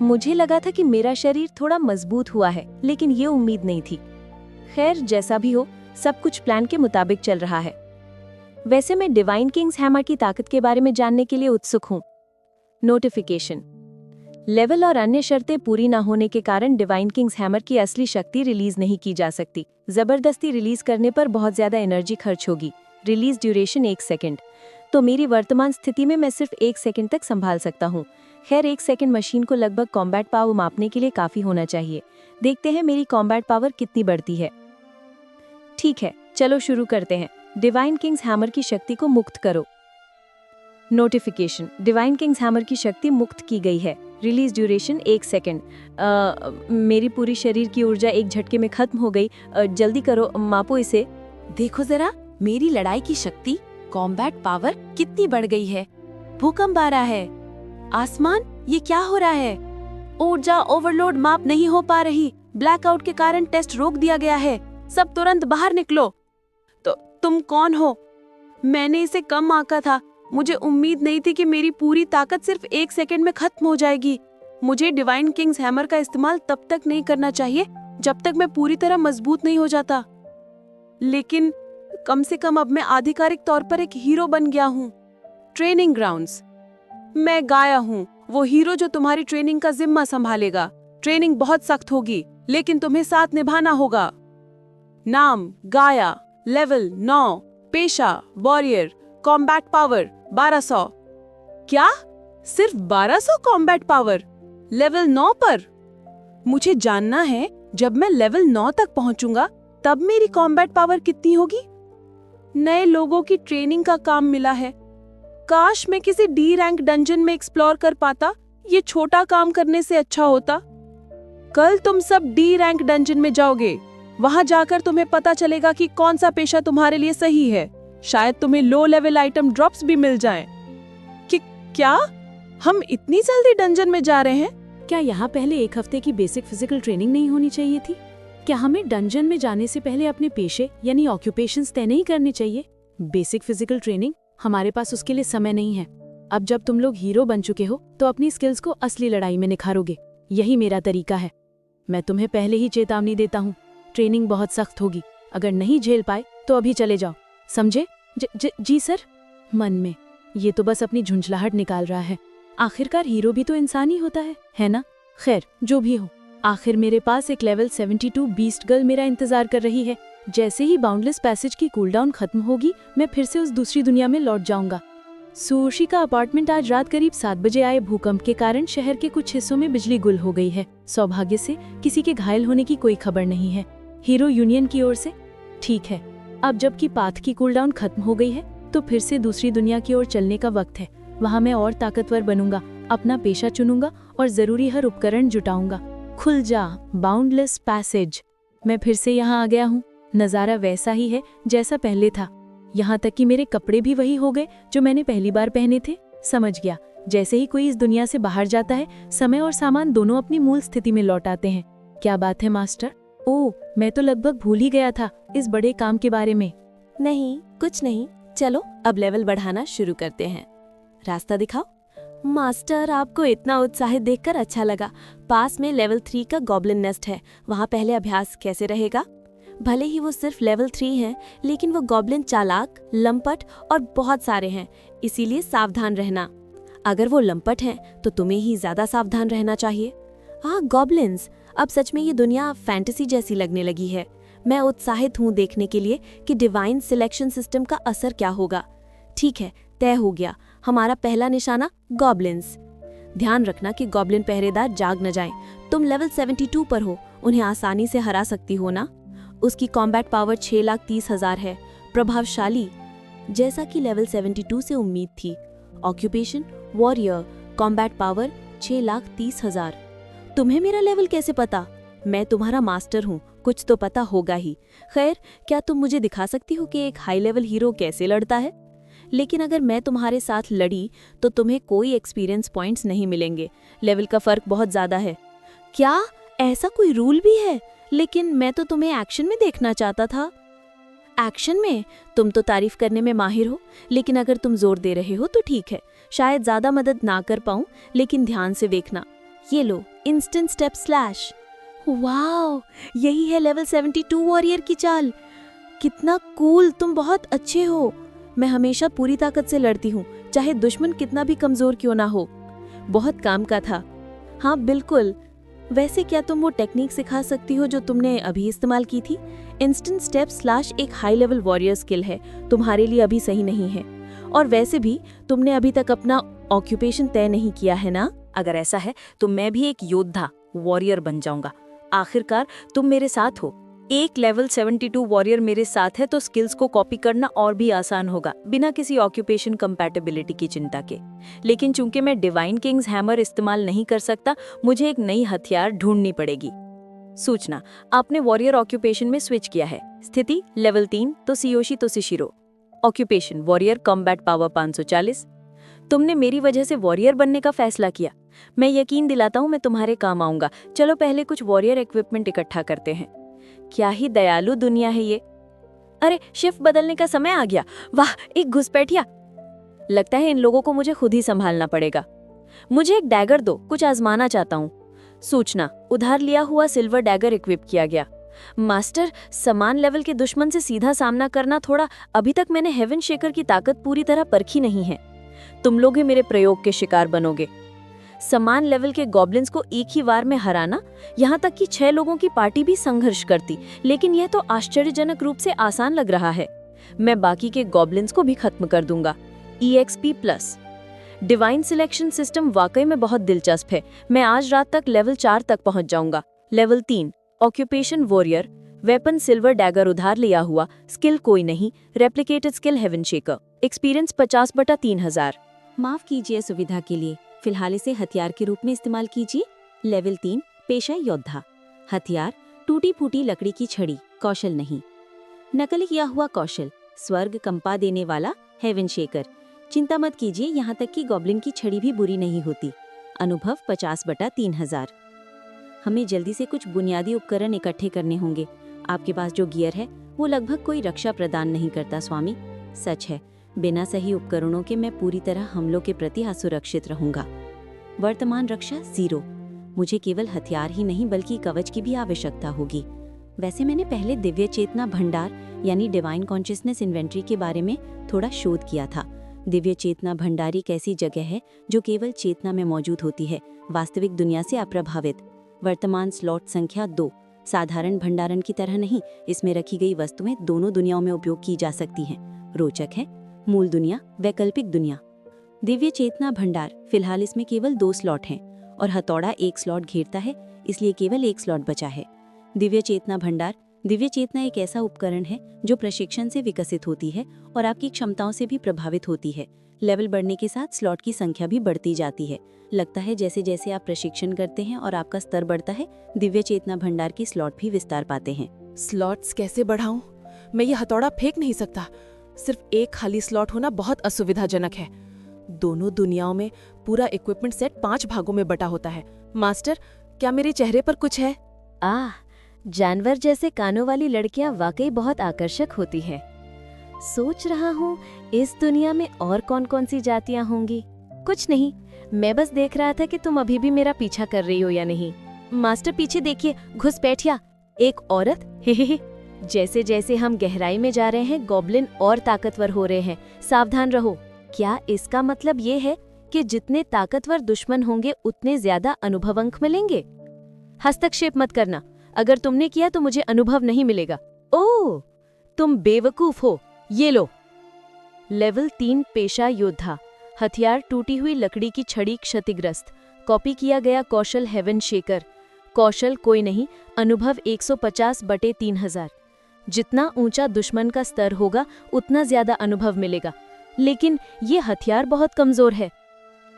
A: मुझे लगा था कि मेरा शरीर थोड़ा मजबूत हुआ है, लेकिन ये उम्मीद नहीं थी। खैर, जैसा भी हो, सब कुछ प्लान के मुताबिक चल रहा है। वैसे मैं डिवाइन किंग्स हैमर की ताकत के बारे में जानने के लिए उत्सुक हूँ। नोटिफिकेशन। लेवल और अन्य शर्तें पूरी न होने के कारण डिवाइन किंग्स हैमर की असली शक्ति रिलीज नहीं की जा सकती। जबरदस्ती रिलीज करने पर बहुत ज्यादा एनर्जी खर्च होगी। Release duration 1 second. तो मेरी वर्तमान स्थिति में मैं सिर्फ 1 सेकंड तक संभाल सकता हूँ। खैर, 1 सेकंड मशीन को लगभग कॉम्बैट पावर मापने के लिए काफी होना चाहिए। देखते हैं मेरी कॉम्बैट पावर कितनी बढ़ती है। ठीक है, चलो शुरू करते हैं। डिवाइन किंग्स हैमर की शक्ति को मुक्त करो। नोटिफिकेशन। डिवाइन किंग्स हैमर की शक्ति मुक्त की गई है। Release duration 1 second. मेरी पूरी शरीर की ऊर्जा एक झटके में खत्म हो गई। जल्दी करो, मापो इसे।
C: देखो जरा, मेरी लड़ाई की शक्ति कॉम्बैट पावर कितनी बढ़ गई है। भूकंप आ रहा है। आसमान, ये क्या हो रहा है? ऊर्जा ओवरलोड माप नहीं हो पा रही। ब्लैकआउट के कारण टेस्ट रोक दिया गया है। सब तुरंत बाहर निकलो। तो तुम कौन हो? मैंने इसे कम आंका था। मुझे उम्मीद नहीं थी कि मेरी पूरी ताकत सिर्फ 1 सेकंड में खत्म हो जाएगी। मुझे डिवाइन किंग्स हैमर का इस्तेमाल तब तक नहीं करना चाहिए जब तक मैं पूरी तरह मजबूत नहीं हो जाता। लेकिन कम से कम अब मैं आधिकारिक तौर पर एक हीरो बन गया हूँ। Training grounds. मैं गाया हूँ, वो हीरो जो तुम्हारी ट्रेनिंग का जिम्मा संभालेगा। ट्रेनिंग बहुत सख्त होगी, लेकिन तुम्हें साथ निभाना होगा। नाम गाया, लेवल 9, पेशा वॉरियर, कॉम्बैट पावर 1200। क्या? सिर्फ 1200 कॉम्बैट पावर लेवल 9 पर? मुझे जानना है, जब मैं लेवल 9 तक पहुंचूंगा तब मेरी कॉम्बैट पावर कितनी होगी। नए लोगों की ट्रेनिंग का काम मिला है। काश मैं किसी डी रैंक डंजन में एक्सप्लोर कर पाता। ये छोटा काम करने से अच्छा होता। कल तुम सब डी रैंक डंजन में जाओगे। वहां जाकर तुम्हें पता चलेगा कि कौन सा पेशा तुम्हारे लिए सही है। शायद तुम्हें लो लेवल आइटम ड्रॉप्स भी मिल जाएं। कि क्या हम इतनी जल्दी डंजन में जा रहे हैं?
B: क्या यहाँ पहले 1 हफ्ते की बेसिक फिजिकल ट्रेनिंग नहीं होनी चाहिए थी? क्या हमें डंजन में जाने से पहले अपने पेशे यानी ऑक्यूपेशंस तय नहीं करने चाहिए? बेसिक फिजिकल ट्रेनिंग, हमारे पास उसके लिए समय नहीं है। अब जब तुम लोग हीरो बन चुके हो तो अपनी स्किल्स को असली लड़ाई में निखारोगे। यही मेरा तरीका है। मैं तुम्हें पहले ही चेतावनी देता हूँ, ट्रेनिंग बहुत सख्त होगी। अगर नहीं झेल पाए तो अभी चले जाओ, समझे? जी सर। मन में ये तो बस अपनी झुंझलाहट निकाल रहा है। आखिरकार हीरो भी तो इंसान ही होता है ना? खैर, जो भी हो, आखिर मेरे पास एक लेवल 72 बीस्ट गर्ल मेरा इंतजार कर रही है। जैसे ही बाउंडलेस पैसेज की कूलडाउन खत्म होगी, मैं फिर से उस दूसरी दुनिया में लौट जाऊंगा। सुशी का अपार्टमेंट आज रात करीब 7 बजे आए भूकंप के कारण शहर के कुछ हिस्सों में बिजली गुल हो गई है। सौभाग्य से किसी के घायल होने की कोई खबर नहीं है। हीरो यूनियन की ओर से। ठीक है, अब जबकि पाथ की कूलडाउन खत्म हो गई है तो फिर से दूसरी दुनिया की ओर चलने का वक्त है। वहाँ मैं और ताकतवर बनूंगा, अपना पेशा चुनूंगा और जरूरी हर उपकरण जुटाऊंगा। खुल जा, बाउंडलेस पैसेज। मैं फिर से यहाँ आ गया हूँ। नज़ारा वैसा ही है जैसा पहले था, यहाँ तक कि मेरे कपड़े भी वही हो गए जो मैंने पहली बार पहने थे। समझ गया, जैसे ही कोई इस दुनिया से बाहर जाता है, समय और सामान दोनों अपनी मूल स्थिति में लौट आते हैं। क्या बात है मास्टर? ओह, मैं तो लगभग भूल ही गया था इस बड़े काम के बारे में।
A: नहीं, कुछ नहीं। चलो अब लेवल बढ़ाना शुरू करते हैं। रास्ता दिखाओ। मास्टर, आपको इतना उत्साहित देखकर अच्छा लगा। पास में लेवल 3 का गॉब्लिन नेस्ट है, वहाँ पहले अभ्यास कैसे रहेगा? भले ही वो सिर्फ लेवल 3 है, लेकिन वो गॉब्लिन चालाक, लंपट और बहुत सारे हैं, इसीलिए सावधान रहना। अगर वो लंपट हैं, तो तुम्हें ही ज्यादा सावधान रहना चाहिए। हाँ, गॉब्लिन्स। अब सच में ये दुनिया फैंटेसी जैसी लगने लगी है। मैं उत्साहित हूँ देखने के लिए कि डिवाइन सिलेक्शन सिस्टम का असर क्या होगा। ठीक है, तय हो गया। हमारा पहला निशाना गॉब्लिन्स। ध्यान रखना कि गॉब्लिन पहरेदार जाग न जाएं। तुम लेवल 72 पर हो, उन्हें आसानी से हरा सकती हो ना? उसकी कॉम्बैट पावर 6,30,000 है, प्रभावशाली, जैसा कि लेवल 72 से उम्मीद थी। Occupation warrior, combat power 6,30,000। तुम्हें मेरा लेवल कैसे पता? मैं तुम्हारा मास्टर हूँ, कुछ तो पता होगा ही। खैर, क्या तुम मुझे दिखा सकती हो कि एक हाई लेवल हीरो कैसे लड़ता है? लेकिन अगर मैं तुम्हारे साथ लड़ी तो तुम्हें कोई एक्सपीरियंस पॉइंट्स नहीं मिलेंगे। लेवल का फर्क बहुत ज्यादा है। क्या ऐसा कोई रूल भी है? लेकिन मैं तो तुम्हें एक्शन में देखना चाहता था। एक्शन में? तुम तो तारीफ करने में माहिर हो, लेकिन अगर तुम जोर दे रहे हो तो ठीक है। शायद ज्यादा मदद ना कर पाऊं, लेकिन ध्यान से देखना। ये लो, इंस्टेंट स्टेप स्लैश। वाओ, यही है लेवल 72 वॉरियर की चाल। कितना कूल, तुम बहुत अच्छे हो। मैं हमेशा पूरी ताकत से लड़ती हूँ, चाहे दुश्मन कितना भी कमजोर क्यों ना हो। बहुत काम का था। हाँ बिल्कुल। वैसे क्या तुम वो टेक्निक सिखा सकती हो जो तुमने अभी इस्तेमाल की थी? इंस्टेंट स्टेप स्लैश एक हाई लेवल वॉरियर स्किल है, तुम्हारे लिए अभी सही नहीं है। और वैसे भी तुमने अभी तक अपना ऑक्यूपेशन तय नहीं किया है ना?
B: अगर ऐसा है तो मैं भी एक योद्धा वॉरियर बन जाऊंगा। आखिरकार तुम मेरे साथ हो। एक लेवल 72 वॉरियर मेरे साथ है तो स्किल्स को कॉपी करना और भी आसान होगा, बिना किसी ऑक्यूपेशन कंपैटिबिलिटी की चिंता के। लेकिन चूंकि मैं डिवाइन किंग्स हैमर इस्तेमाल नहीं कर सकता, मुझे एक नई हथियार ढूंढनी पड़ेगी। सूचना, आपने वॉरियर ऑक्यूपेशन में स्विच किया है। स्थिति लेवल 3 तो सियोशी तो सिशिरो। Occupation warrior, combat power 540। तुमने मेरी वजह से वॉरियर बनने का फैसला किया। मैं यकीन दिलाता हूँ मैं तुम्हारे काम आऊंगा। चलो पहले कुछ वॉरियर इक्विपमेंट इकट्ठा करते हैं। क्या ही दयालु दुनिया है ये। अरे, शिफ्ट बदलने का समय आ गया। वाह, एक घुसपैठिया। लगता है इन लोगों को मुझे खुद ही संभालना पड़ेगा। मुझे एक डैगर दो, कुछ आजमाना चाहता हूँ। सूचना, उधार लिया हुआ सिल्वर डैगर इक्विप किया गया। मास्टर, समान लेवल के दुश्मन से सीधा सामना करना थोड़ा, अभी तक मैंने हेवन शेकर की ताकत पूरी तरह परखी नहीं है। तुम लोग ही मेरे प्रयोग के शिकार बनोगे। समान लेवल के गॉब्लिन्स को एक ही वार में हराना, यहाँ तक कि 6 लोगों की पार्टी भी संघर्ष करती, लेकिन यह तो आश्चर्यजनक रूप से आसान लग रहा है। मैं बाकी के गॉब्लिन्स को भी खत्म कर दूंगा। EXP+। डिवाइन सिलेक्शन सिस्टम वाकई में बहुत दिलचस्प है। मैं आज रात तक लेवल 4 तक पहुंच जाऊंगा। Level 3 occupation warrior, weapon silver dagger उधार लिया हुआ, स्किल कोई नहीं, replicated skill heaven shaker, experience 50/3000।
A: माफ कीजिए सुविधा के लिए, फिलहाल इसे हथियार के रूप में इस्तेमाल कीजिए। लेवल 3 पेशा योद्धा। हथियार टूटी फूटी लकड़ी की छड़ी, कौशल नहीं। नकल किया हुआ कौशल, स्वर्ग कंपा देने वाला हेवन शेकर। चिंता मत कीजिए, यहाँ तक कि गॉब्लिन की छड़ी भी बुरी नहीं होती। अनुभव 50/3000। हमें जल्दी से कुछ बुनियादी उपकरण इकट्ठे करने होंगे। आपके पास जो गियर है वो लगभग कोई रक्षा प्रदान नहीं करता स्वामी। सच है, बिना सही उपकरणों के मैं पूरी तरह हमलों के प्रति असुरक्षित रहूंगा। वर्तमान रक्षा 0। मुझे केवल हथियार ही नहीं बल्कि कवच की भी आवश्यकता होगी। वैसे मैंने पहले दिव्य चेतना भंडार यानी डिवाइन कॉन्शियसनेस इन्वेंट्री के बारे में थोड़ा शोध किया था। दिव्य चेतना भंडार एक ऐसी जगह है जो केवल चेतना में मौजूद होती है, वास्तविक दुनिया से अप्रभावित। वर्तमान स्लॉट संख्या 2। साधारण भंडारण की तरह नहीं, इसमें रखी गई वस्तुएं दोनों दुनियाओं में उपयोग की जा सकती हैं। रोचक है, मूल दुनिया, वैकल्पिक दुनिया। दिव्य चेतना भंडार, फिलहाल इसमें केवल 2 स्लॉट हैं और हथौड़ा 1 स्लॉट घेरता है, इसलिए केवल 1 स्लॉट बचा है। दिव्य चेतना भंडार
C: दिव्य चेतना एक ऐसा उपकरण है जो प्रशिक्षण से विकसित होती है और आपकी क्षमताओं से भी प्रभावित होती है। लेवल बढ़ने के साथ स्लॉट की संख्या भी बढ़ती जाती है। लगता है जैसे जैसे आप प्रशिक्षण करते हैं और आपका स्तर बढ़ता है, दिव्य चेतना भंडार की स्लॉट भी विस्तार पाते हैं।
D: स्लॉट्स कैसे बढ़ाऊं? मैं ये हथौड़ा फेंक नहीं सकता। सिर्फ एक खाली स्लॉट होना बहुत असुविधाजनक है। दोनों दुनियाओं में पूरा इक्विपमेंट सेट 5 भागों में बटा होता है। मास्टर, क्या मेरे चेहरे पर कुछ है?
B: जानवर जैसे कानों वाली लड़कियां वाकई बहुत आकर्षक होती हैं। सोच रहा हूँ इस दुनिया में और कौन कौन सी जातियां होंगी। कुछ नहीं, मैं बस देख रहा था कि तुम अभी भी मेरा पीछा कर रही हो या नहीं। मास्टर पीछे देखिए, घुसपैठिया, एक औरत। हे। जैसे जैसे हम गहराई में जा रहे हैं, गॉब्लिन और ताकतवर हो रहे हैं। सावधान रहो। क्या इसका मतलब ये है कि जितने ताकतवर दुश्मन होंगे उतने ज्यादा अनुभव अंक मिलेंगे? हस्तक्षेप मत करना। अगर तुमने किया तो मुझे अनुभव नहीं मिलेगा। ओह, तुम बेवकूफ हो। ये लो। लेवल 3 पेशा योद्धा। हथियार टूटी हुई लकड़ी की छड़ी क्षतिग्रस्त। कॉपी किया गया कौशल हेवन शेकर। कौशल कोई नहीं, अनुभव 150/3000। जितना ऊंचा दुश्मन का स्तर होगा उतना ज्यादा अनुभव मिलेगा, लेकिन ये हथियार बहुत कमजोर है।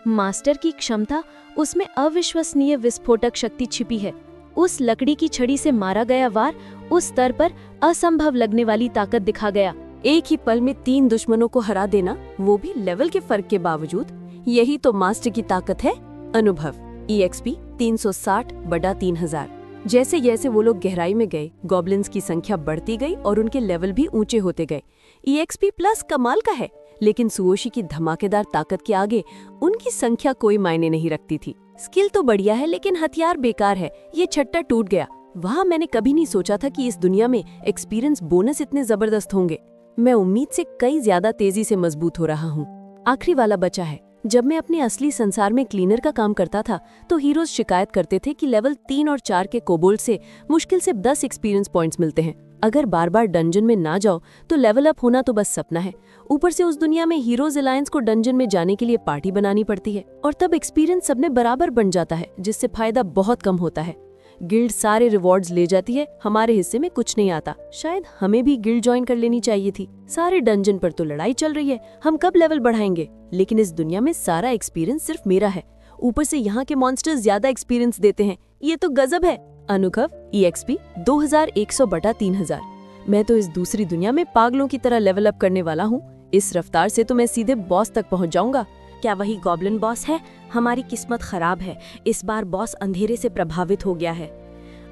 B: मास्टर की क्षमता, उसमें अविश्वसनीय विस्फोटक शक्ति छिपी है। उस लकड़ी की छड़ी से मारा गया वार उस स्तर पर असंभव लगने वाली ताकत दिखा गया।
E: एक ही पल में 3 दुश्मनों को हरा देना, वो भी लेवल के फर्क के बावजूद। यही तो मास्टर की ताकत है। अनुभव EXP 360/3000। जैसे जैसे वो लोग गहराई में गए, गॉब्लिन्स की संख्या बढ़ती गई और उनके लेवल भी ऊंचे होते गए। EXP प्लस कमाल का है, लेकिन सुओशी की धमाकेदार ताकत के आगे उनकी संख्या कोई मायने नहीं रखती थी। स्किल तो बढ़िया है, लेकिन हथियार बेकार है। ये छट्टा टूट गया। वहाँ मैंने कभी नहीं सोचा था कि इस दुनिया में एक्सपीरियंस बोनस इतने जबरदस्त होंगे। मैं उम्मीद से कई ज्यादा तेजी से मजबूत हो रहा हूँ। आखिरी वाला बचा है। जब मैं अपने असली संसार में क्लीनर का काम करता था तो हीरोज शिकायत करते थे कि लेवल 3 और 4 के कोबोल्ड से मुश्किल से 10 एक्सपीरियंस पॉइंट्स मिलते हैं। अगर बार बार डंजन में ना जाओ तो लेवल अप होना तो बस सपना है। ऊपर से उस दुनिया में हीरोज अलायंस को डंजन में जाने के लिए पार्टी बनानी पड़ती है, और तब एक्सपीरियंस सबने बराबर बन जाता है, जिससे फायदा बहुत कम होता है। गिल्ड सारे रिवॉर्ड्स ले जाती है, हमारे हिस्से में कुछ नहीं आता। शायद हमें भी गिल्ड ज्वाइन कर लेनी चाहिए थी। सारे डंजन पर तो लड़ाई चल रही है, हम कब लेवल बढ़ाएंगे? लेकिन इस दुनिया में सारा एक्सपीरियंस सिर्फ मेरा है। ऊपर से यहाँ के मॉन्स्टर्स ज्यादा एक्सपीरियंस देते हैं। ये तो गजब है। अनुभव EXP 2100/3000। मैं तो इस दूसरी दुनिया में पागलों की तरह लेवल अप करने वाला हूँ। इस रफ्तार से तो मैं सीधे बॉस तक पहुँच जाऊंगा।
A: क्या वही गॉब्लिन बॉस है? हमारी किस्मत खराब है। इस बार बॉस अंधेरे से प्रभावित हो गया है।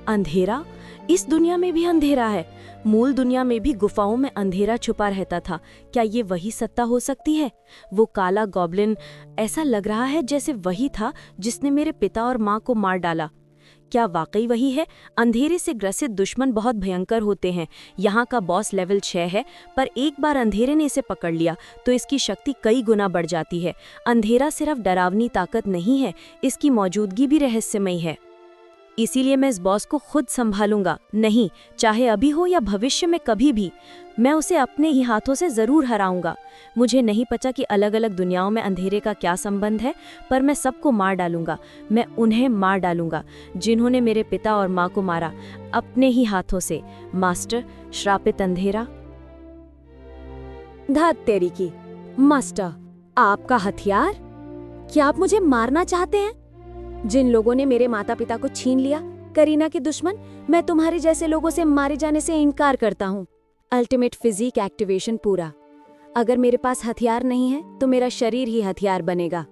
A: अंधेरा? इस दुनिया में भी अंधेरा है। मूल दुनिया में भी गुफाओं में अंधेरा छुपा रहता था। क्या ये वही सत्ता हो सकती है? वो काला गॉब्लिन, ऐसा लग रहा है जैसे वही था जिसने मेरे पिता और माँ को मार डाला। क्या वाकई वही है? अंधेरे से ग्रसित दुश्मन बहुत भयंकर होते हैं। यहाँ का बॉस लेवल 6 है, पर एक बार अंधेरे ने इसे पकड़ लिया तो इसकी शक्ति कई गुना बढ़ जाती है। अंधेरा सिर्फ डरावनी ताकत नहीं है, इसकी मौजूदगी भी रहस्यमयी है। इसीलिए मैं इस बॉस को खुद संभालूंगा। नहीं, चाहे अभी हो या भविष्य में कभी भी, मैं उसे अपने ही हाथों से जरूर हराऊंगा। मुझे नहीं पता कि अलग अलग दुनियाओं में अंधेरे का क्या संबंध है, पर मैं सबको मार डालूंगा। मैं उन्हें मार डालूंगा जिन्होंने मेरे पिता और माँ को मारा, अपने ही हाथों से। मास्टर, श्रापित अंधेरा।
B: धात तेरी की। मास्टर, आपका हथियार? क्या आप मुझे मारना चाहते हैं? जिन लोगों ने मेरे माता पिता को छीन लिया, करीना के दुश्मन, मैं तुम्हारे जैसे लोगों से मारे जाने से इनकार करता हूँ। अल्टीमेट फिजिक एक्टिवेशन पूरा। अगर मेरे पास हथियार नहीं है तो मेरा शरीर ही हथियार बनेगा।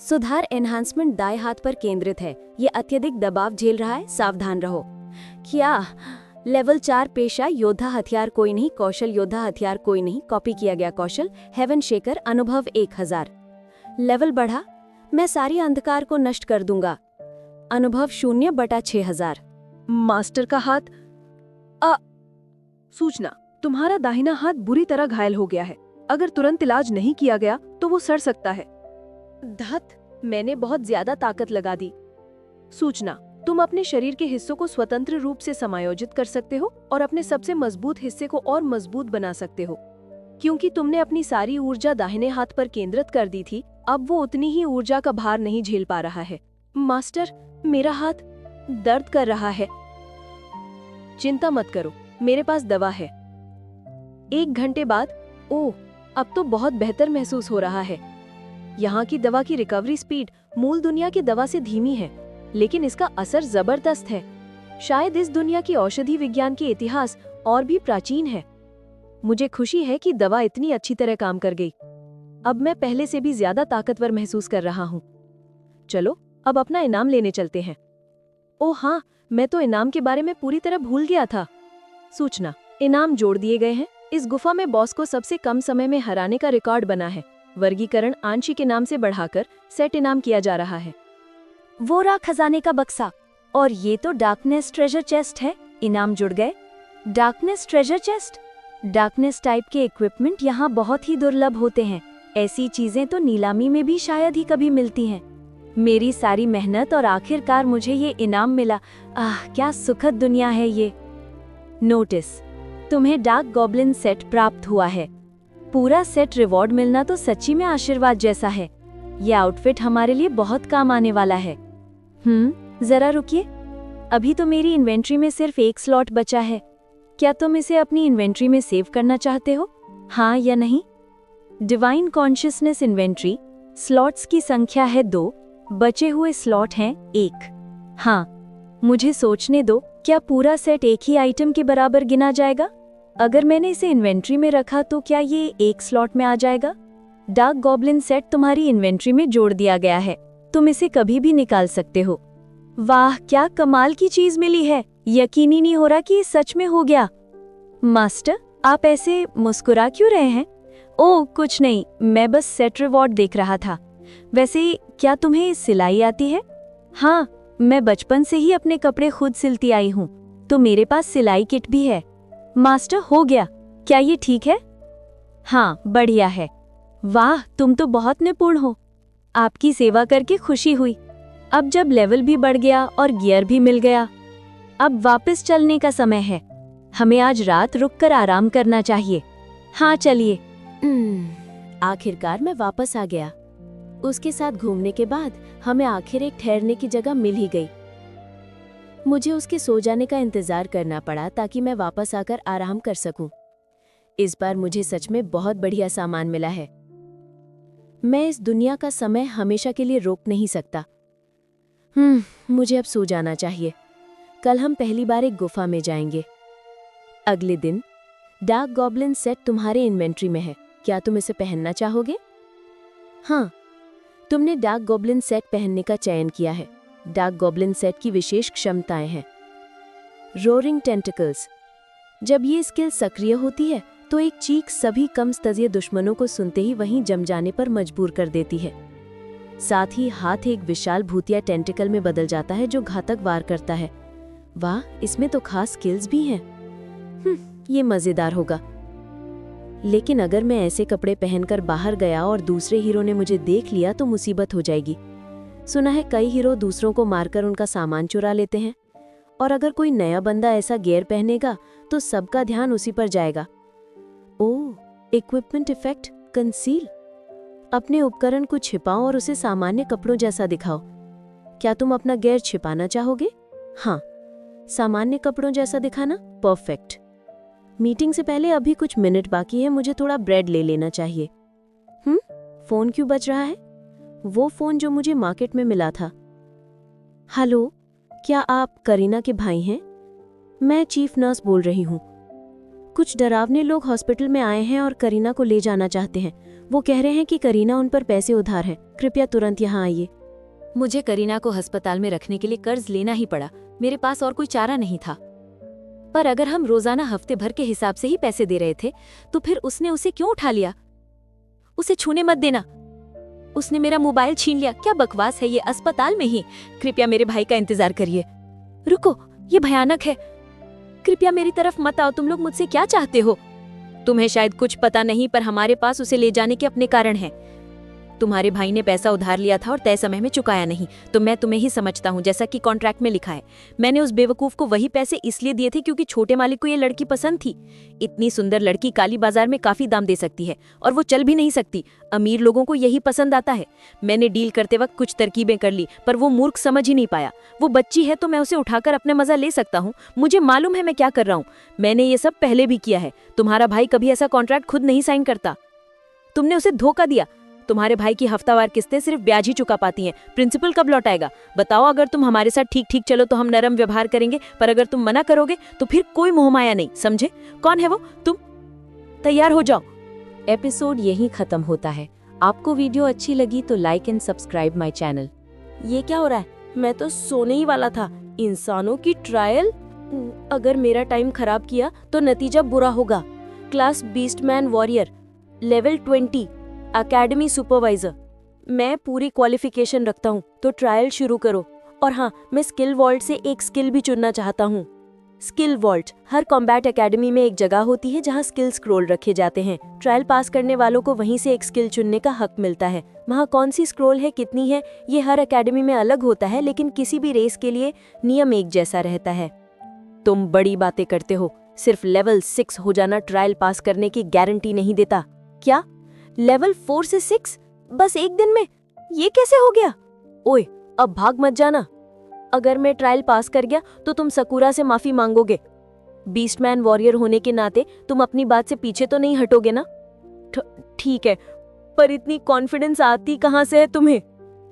B: सुधार एनहांसमेंट दाएं हाथ पर केंद्रित है। ये अत्यधिक दबाव झेल रहा है, सावधान रहो। क्या? लेवल 4 पेशा योद्धा हथियार कोई नहीं, कौशल योद्धा हथियार कोई नहीं। कॉपी किया गया कौशल हेवन शेकर। अनुभव 1000। लेवल बढ़ा, मैं सारी अंधकार को नष्ट कर दूंगा। अनुभव 0/6000।
D: मास्टर का हाथ। सूचना, तुम्हारा दाहिना हाथ बुरी तरह घायल हो गया है। अगर तुरंत इलाज नहीं किया गया तो वो सड़ सकता है।
B: धत, मैंने बहुत ज्यादा ताकत लगा दी।
D: सूचना, तुम अपने शरीर के हिस्सों को स्वतंत्र रूप से समायोजित कर सकते हो और अपने सबसे मजबूत हिस्से को और मजबूत बना सकते हो। क्योंकि तुमने अपनी सारी ऊर्जा दाहिने हाथ पर केंद्रित कर दी थी, अब वो उतनी ही ऊर्जा का भार नहीं झेल पा रहा है। मास्टर, मेरा हाथ दर्द कर रहा है। चिंता मत करो, मेरे पास दवा है। 1 घंटे बाद, ओह, अब तो बहुत बेहतर महसूस हो रहा है। यहाँ की दवा की रिकवरी स्पीड मूल दुनिया की दवा से धीमी है, लेकिन इसका असर जबरदस्त है। शायद इस दुनिया की औषधि विज्ञान की इतिहास और भी प्राचीन है। मुझे खुशी है कि दवा इतनी अच्छी तरह काम कर गई। अब मैं पहले से भी ज्यादा ताकतवर महसूस कर रहा हूँ। चलो अब अपना इनाम लेने चलते हैं। ओह हाँ, मैं तो इनाम के बारे में पूरी तरह भूल गया था। सूचना, इनाम जोड़ दिए गए हैं। इस गुफा में बॉस को सबसे कम समय में हराने का रिकॉर्ड बना है। वर्गीकरण आंशिक इनाम से बढ़ाकर सेट इनाम किया जा रहा है।
B: वो रहा खजाने का बक्सा, और ये तो डार्कनेस ट्रेजर चेस्ट है। इनाम जुड़ गए। Darkness treasure chest. Darkness type के इक्विपमेंट यहाँ बहुत ही दुर्लभ होते हैं। ऐसी चीजें तो नीलामी में भी शायद ही कभी मिलती हैं। मेरी सारी मेहनत और आखिरकार मुझे ये इनाम मिला। आह, क्या सुखद दुनिया है ये। नोटिस, तुम्हें डार्क गॉब्लिन सेट प्राप्त हुआ है। पूरा सेट रिवॉर्ड मिलना तो सच्ची में आशीर्वाद जैसा है। ये आउटफिट हमारे लिए बहुत काम आने वाला है। जरा रुकिए, अभी तो मेरी इन्वेंट्री में सिर्फ 1 स्लॉट बचा है। क्या तुम इसे अपनी इन्वेंट्री में सेव करना चाहते हो, हाँ या नहीं? डिवाइन कॉन्शियसनेस इन्वेंट्री स्लॉट्स की संख्या है 2, बचे हुए स्लॉट हैं 1। हाँ, मुझे सोचने दो, क्या पूरा सेट एक ही आइटम के बराबर गिना जाएगा? अगर मैंने इसे इन्वेंट्री में रखा तो क्या ये 1 स्लॉट में आ जाएगा? डार्क गॉब्लिन सेट तुम्हारी इन्वेंट्री में जोड़ दिया गया है। तुम इसे कभी भी निकाल सकते हो। वाह, क्या कमाल की चीज मिली है। यकीन ही नहीं हो रहा कि ये सच में हो गया। मास्टर, आप ऐसे मुस्कुरा क्यों रहे हैं? ओह कुछ नहीं, मैं बस सेट रिवॉर्ड देख रहा था। वैसे क्या तुम्हें सिलाई आती है? हाँ, मैं बचपन से ही अपने कपड़े खुद सिलती आई हूँ, तो मेरे पास सिलाई किट भी है। मास्टर, हो गया। क्या ये ठीक है? हाँ, बढ़िया है। वाह, तुम तो बहुत निपुण हो। आपकी सेवा करके खुशी हुई। अब जब लेवल भी बढ़ गया और गियर भी मिल गया, अब वापस चलने का समय है। हमें आज रात रुककर आराम करना चाहिए। हाँ चलिए।
C: आखिरकार मैं वापस आ गया। उसके साथ घूमने के बाद हमें आखिर एक ठहरने की जगह मिल ही गई। मुझे उसके सो जाने का इंतजार करना पड़ा ताकि मैं वापस आकर आराम कर सकूं। इस बार मुझे सच में बहुत बढ़िया सामान मिला है। मैं इस दुनिया का समय हमेशा के लिए रोक नहीं सकता। मुझे अब सो जाना चाहिए। कल हम पहली बार एक गुफा में जाएंगे। अगले दिन, डार्क गॉब्लिन सेट तुम्हारे इन्वेंट्री में है। क्या तुम इसे पहनना चाहोगे? हाँ, तुमने डार्क गॉब्लिन सेट पहनने का चयन किया है। डार्क गॉब्लिन सेट की विशेष क्षमताएं हैं। Roaring tentacles. जब ये स्किल सक्रिय होती है तो एक चीख सभी कम स्तरीय दुश्मनों को सुनते ही वहीं जम जाने पर मजबूर कर देती है। साथ ही हाथ एक विशाल भूतिया टेंटिकल में बदल जाता है जो घातक वार करता है। वाह, इसमें तो खास स्किल्स भी हैं। ये मजेदार होगा। लेकिन अगर मैं ऐसे कपड़े पहनकर बाहर गया और दूसरे हीरो ने मुझे देख लिया तो मुसीबत हो जाएगी। सुना है कई हीरो दूसरों को मारकर उनका सामान चुरा लेते हैं, और अगर कोई नया बंदा ऐसा गियर पहनेगा तो सबका ध्यान उसी पर जाएगा। ओह, इक्विपमेंट इफेक्ट कंसील। अपने उपकरण को छिपाओ और उसे सामान्य कपड़ों जैसा दिखाओ। क्या तुम अपना गियर छिपाना चाहोगे? हाँ, सामान्य कपड़ों जैसा दिखाना। परफेक्ट। मीटिंग से पहले अभी कुछ मिनट बाकी है। मुझे थोड़ा ब्रेड ले लेना चाहिए। फोन क्यों बज रहा है? वो फोन जो मुझे मार्केट में मिला था। हेलो, क्या आप करीना के भाई हैं? मैं चीफ नर्स बोल रही हूँ। कुछ डरावने लोग हॉस्पिटल में आए हैं और करीना को ले जाना चाहते हैं। वो कह रहे हैं कि करीना उन पर पैसे उधार हैं। कृपया तुरंत यहाँ आइए।
A: मुझे करीना को अस्पताल में रखने के लिए कर्ज लेना ही पड़ा। मेरे पास और कोई चारा नहीं था। पर अगर हम रोजाना हफ्ते भर के हिसाब से ही पैसे दे रहे थे तो फिर उसने उसे क्यों उठा लिया? उसे छूने मत देना। उसने मेरा मोबाइल छीन लिया। क्या बकवास है ये, अस्पताल में ही। कृपया मेरे भाई का इंतजार करिए। रुको, ये भयानक है। कृपया मेरी तरफ मत आओ। तुम लोग मुझसे क्या चाहते हो? तुम्हें शायद कुछ पता नहीं, पर हमारे पास उसे ले जाने के अपने कारण हैं। तुम्हारे भाई ने पैसा उधार लिया था और तय समय में चुकाया नहीं, तो मैं तुम्हें ही समझता हूँ, जैसा कि कॉन्ट्रैक्ट में लिखा है। मैंने उस बेवकूफ को वही पैसे इसलिए दिए थे क्योंकि छोटे मालिक को ये लड़की पसंद थी। इतनी सुंदर लड़की काली बाजार में काफी दाम दे सकती है और वो चल भी नहीं सकती। अमीर लोगों को यही पसंद आता है। मैंने डील करते वक्त कुछ तरकीबें कर ली, पर वो मूर्ख समझ ही नहीं पाया। वो बच्ची है तो मैं उसे उठाकर अपने मजा ले सकता हूँ। मुझे मालूम है मैं क्या कर रहा हूँ। मैंने ये सब पहले भी किया है। तुम्हारा भाई कभी ऐसा कॉन्ट्रैक्ट खुद नहीं साइन करता। तुमने उसे धोखा दिया। तुम्हारे भाई की हफ्तावार किस्तें सिर्फ ब्याज ही चुका पाती हैं। प्रिंसिपल कब लौटाएगा? बताओ, अगर तुम हमारे साथ ठीक ठीक चलो तो हम नरम व्यवहार करेंगे, पर अगर तुम मना करोगे तो फिर कोई मोहमाया नहीं, समझे? कौन है वो? तुम तैयार हो जाओ।
B: एपिसोड यहीं खत्म होता है। आपको वीडियो अच्छी लगी तो like and subscribe my channel.
A: ये क्या हो रहा है? मैं तो सोने ही वाला था। इंसानों की ट्रायल। अगर मेरा टाइम खराब किया तो नतीजा बुरा होगा। Class beastman warrior, level 20, academy supervisor. मैं पूरी क्वालिफिकेशन रखता हूँ, तो ट्रायल शुरू करो। और हाँ, मैं स्किल वॉल्ट से एक स्किल भी चुनना चाहता हूँ। स्किल वॉल्ट हर कॉम्बैट एकेडमी में एक जगह होती है जहाँ स्किल स्क्रोल रखे जाते हैं। ट्रायल पास करने वालों को वहीं से एक स्किल चुनने का हक मिलता है। वहाँ कौन सी स्क्रोल है, कितनी है, ये हर एकेडमी में अलग होता है, लेकिन किसी भी रेस के लिए नियम एक जैसा रहता है। तुम बड़ी बातें करते हो। सिर्फ लेवल 6 हो जाना ट्रायल पास करने की गारंटी नहीं देता। क्या? लेवल 4 से 6 बस एक दिन में? ये कैसे हो गया? ओए, अब भाग मत जाना। अगर मैं ट्रायल पास कर गया तो तुम सकुरा से माफी मांगोगे। बीस्टमैन वॉरियर होने के नाते तुम अपनी बात से पीछे तो नहीं हटोगे ना? ठीक है, पर इतनी कॉन्फिडेंस आती कहाँ से है तुम्हें?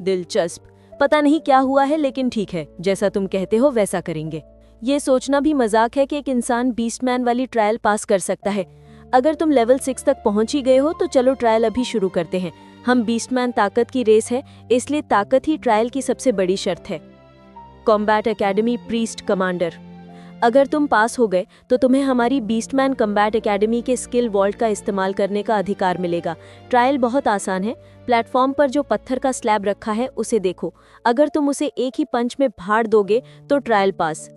A: दिलचस्प। पता नहीं क्या हुआ है, लेकिन ठीक है, जैसा तुम कहते हो वैसा करेंगे। ये सोचना भी मजाक है कि एक इंसान बीस्टमैन वाली ट्रायल पास कर सकता है। अगर तुम लेवल 6 तक पहुंच ही गए हो तो चलो ट्रायल अभी शुरू करते हैं। हम बीस्टमैन ताकत की रेस है, इसलिए ताकत ही ट्रायल की सबसे बड़ी शर्त है। कॉम्बैट एकेडमी प्रीस्ट कमांडर, अगर तुम पास हो गए तो तुम्हें हमारी बीस्टमैन कॉम्बैट एकेडमी के स्किल वॉल्ट का इस्तेमाल करने का अधिकार मिलेगा। ट्रायल बहुत आसान है। प्लेटफॉर्म पर जो पत्थर का स्लैब रखा है उसे देखो। अगर तुम उसे एक ही पंच में फाड़ दोगे तो ट्रायल पास।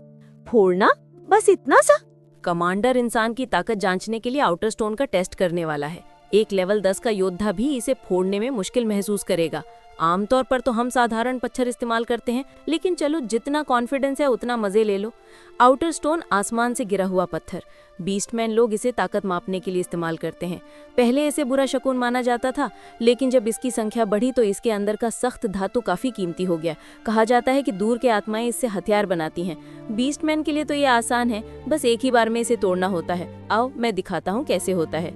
A: फोड़ना? बस इतना सा?
E: कमांडर इंसान की ताकत जांचने के लिए आउटर स्टोन का टेस्ट करने वाला है। एक लेवल 10 का योद्धा भी इसे फोड़ने में मुश्किल महसूस करेगा। आमतौर पर तो हम साधारण पत्थर इस्तेमाल करते हैं, लेकिन चलो जितना कॉन्फिडेंस है उतना मजे ले लो। आउटर स्टोन आसमान से गिरा हुआ पत्थर। बीस्टमैन लोग इसे ताकत मापने के लिए इस्तेमाल करते हैं। पहले इसे बुरा शकुन माना जाता था, लेकिन जब इसकी संख्या बढ़ी तो इसके अंदर का सख्त धातु काफी कीमती हो गया। कहा जाता है कि दूर के आत्माएं इससे हथियार बनाती हैं। बीस्टमैन के लिए तो ये आसान है, बस एक ही बार में इसे तोड़ना होता है। आओ मैं दिखाता हूँ कैसे होता है।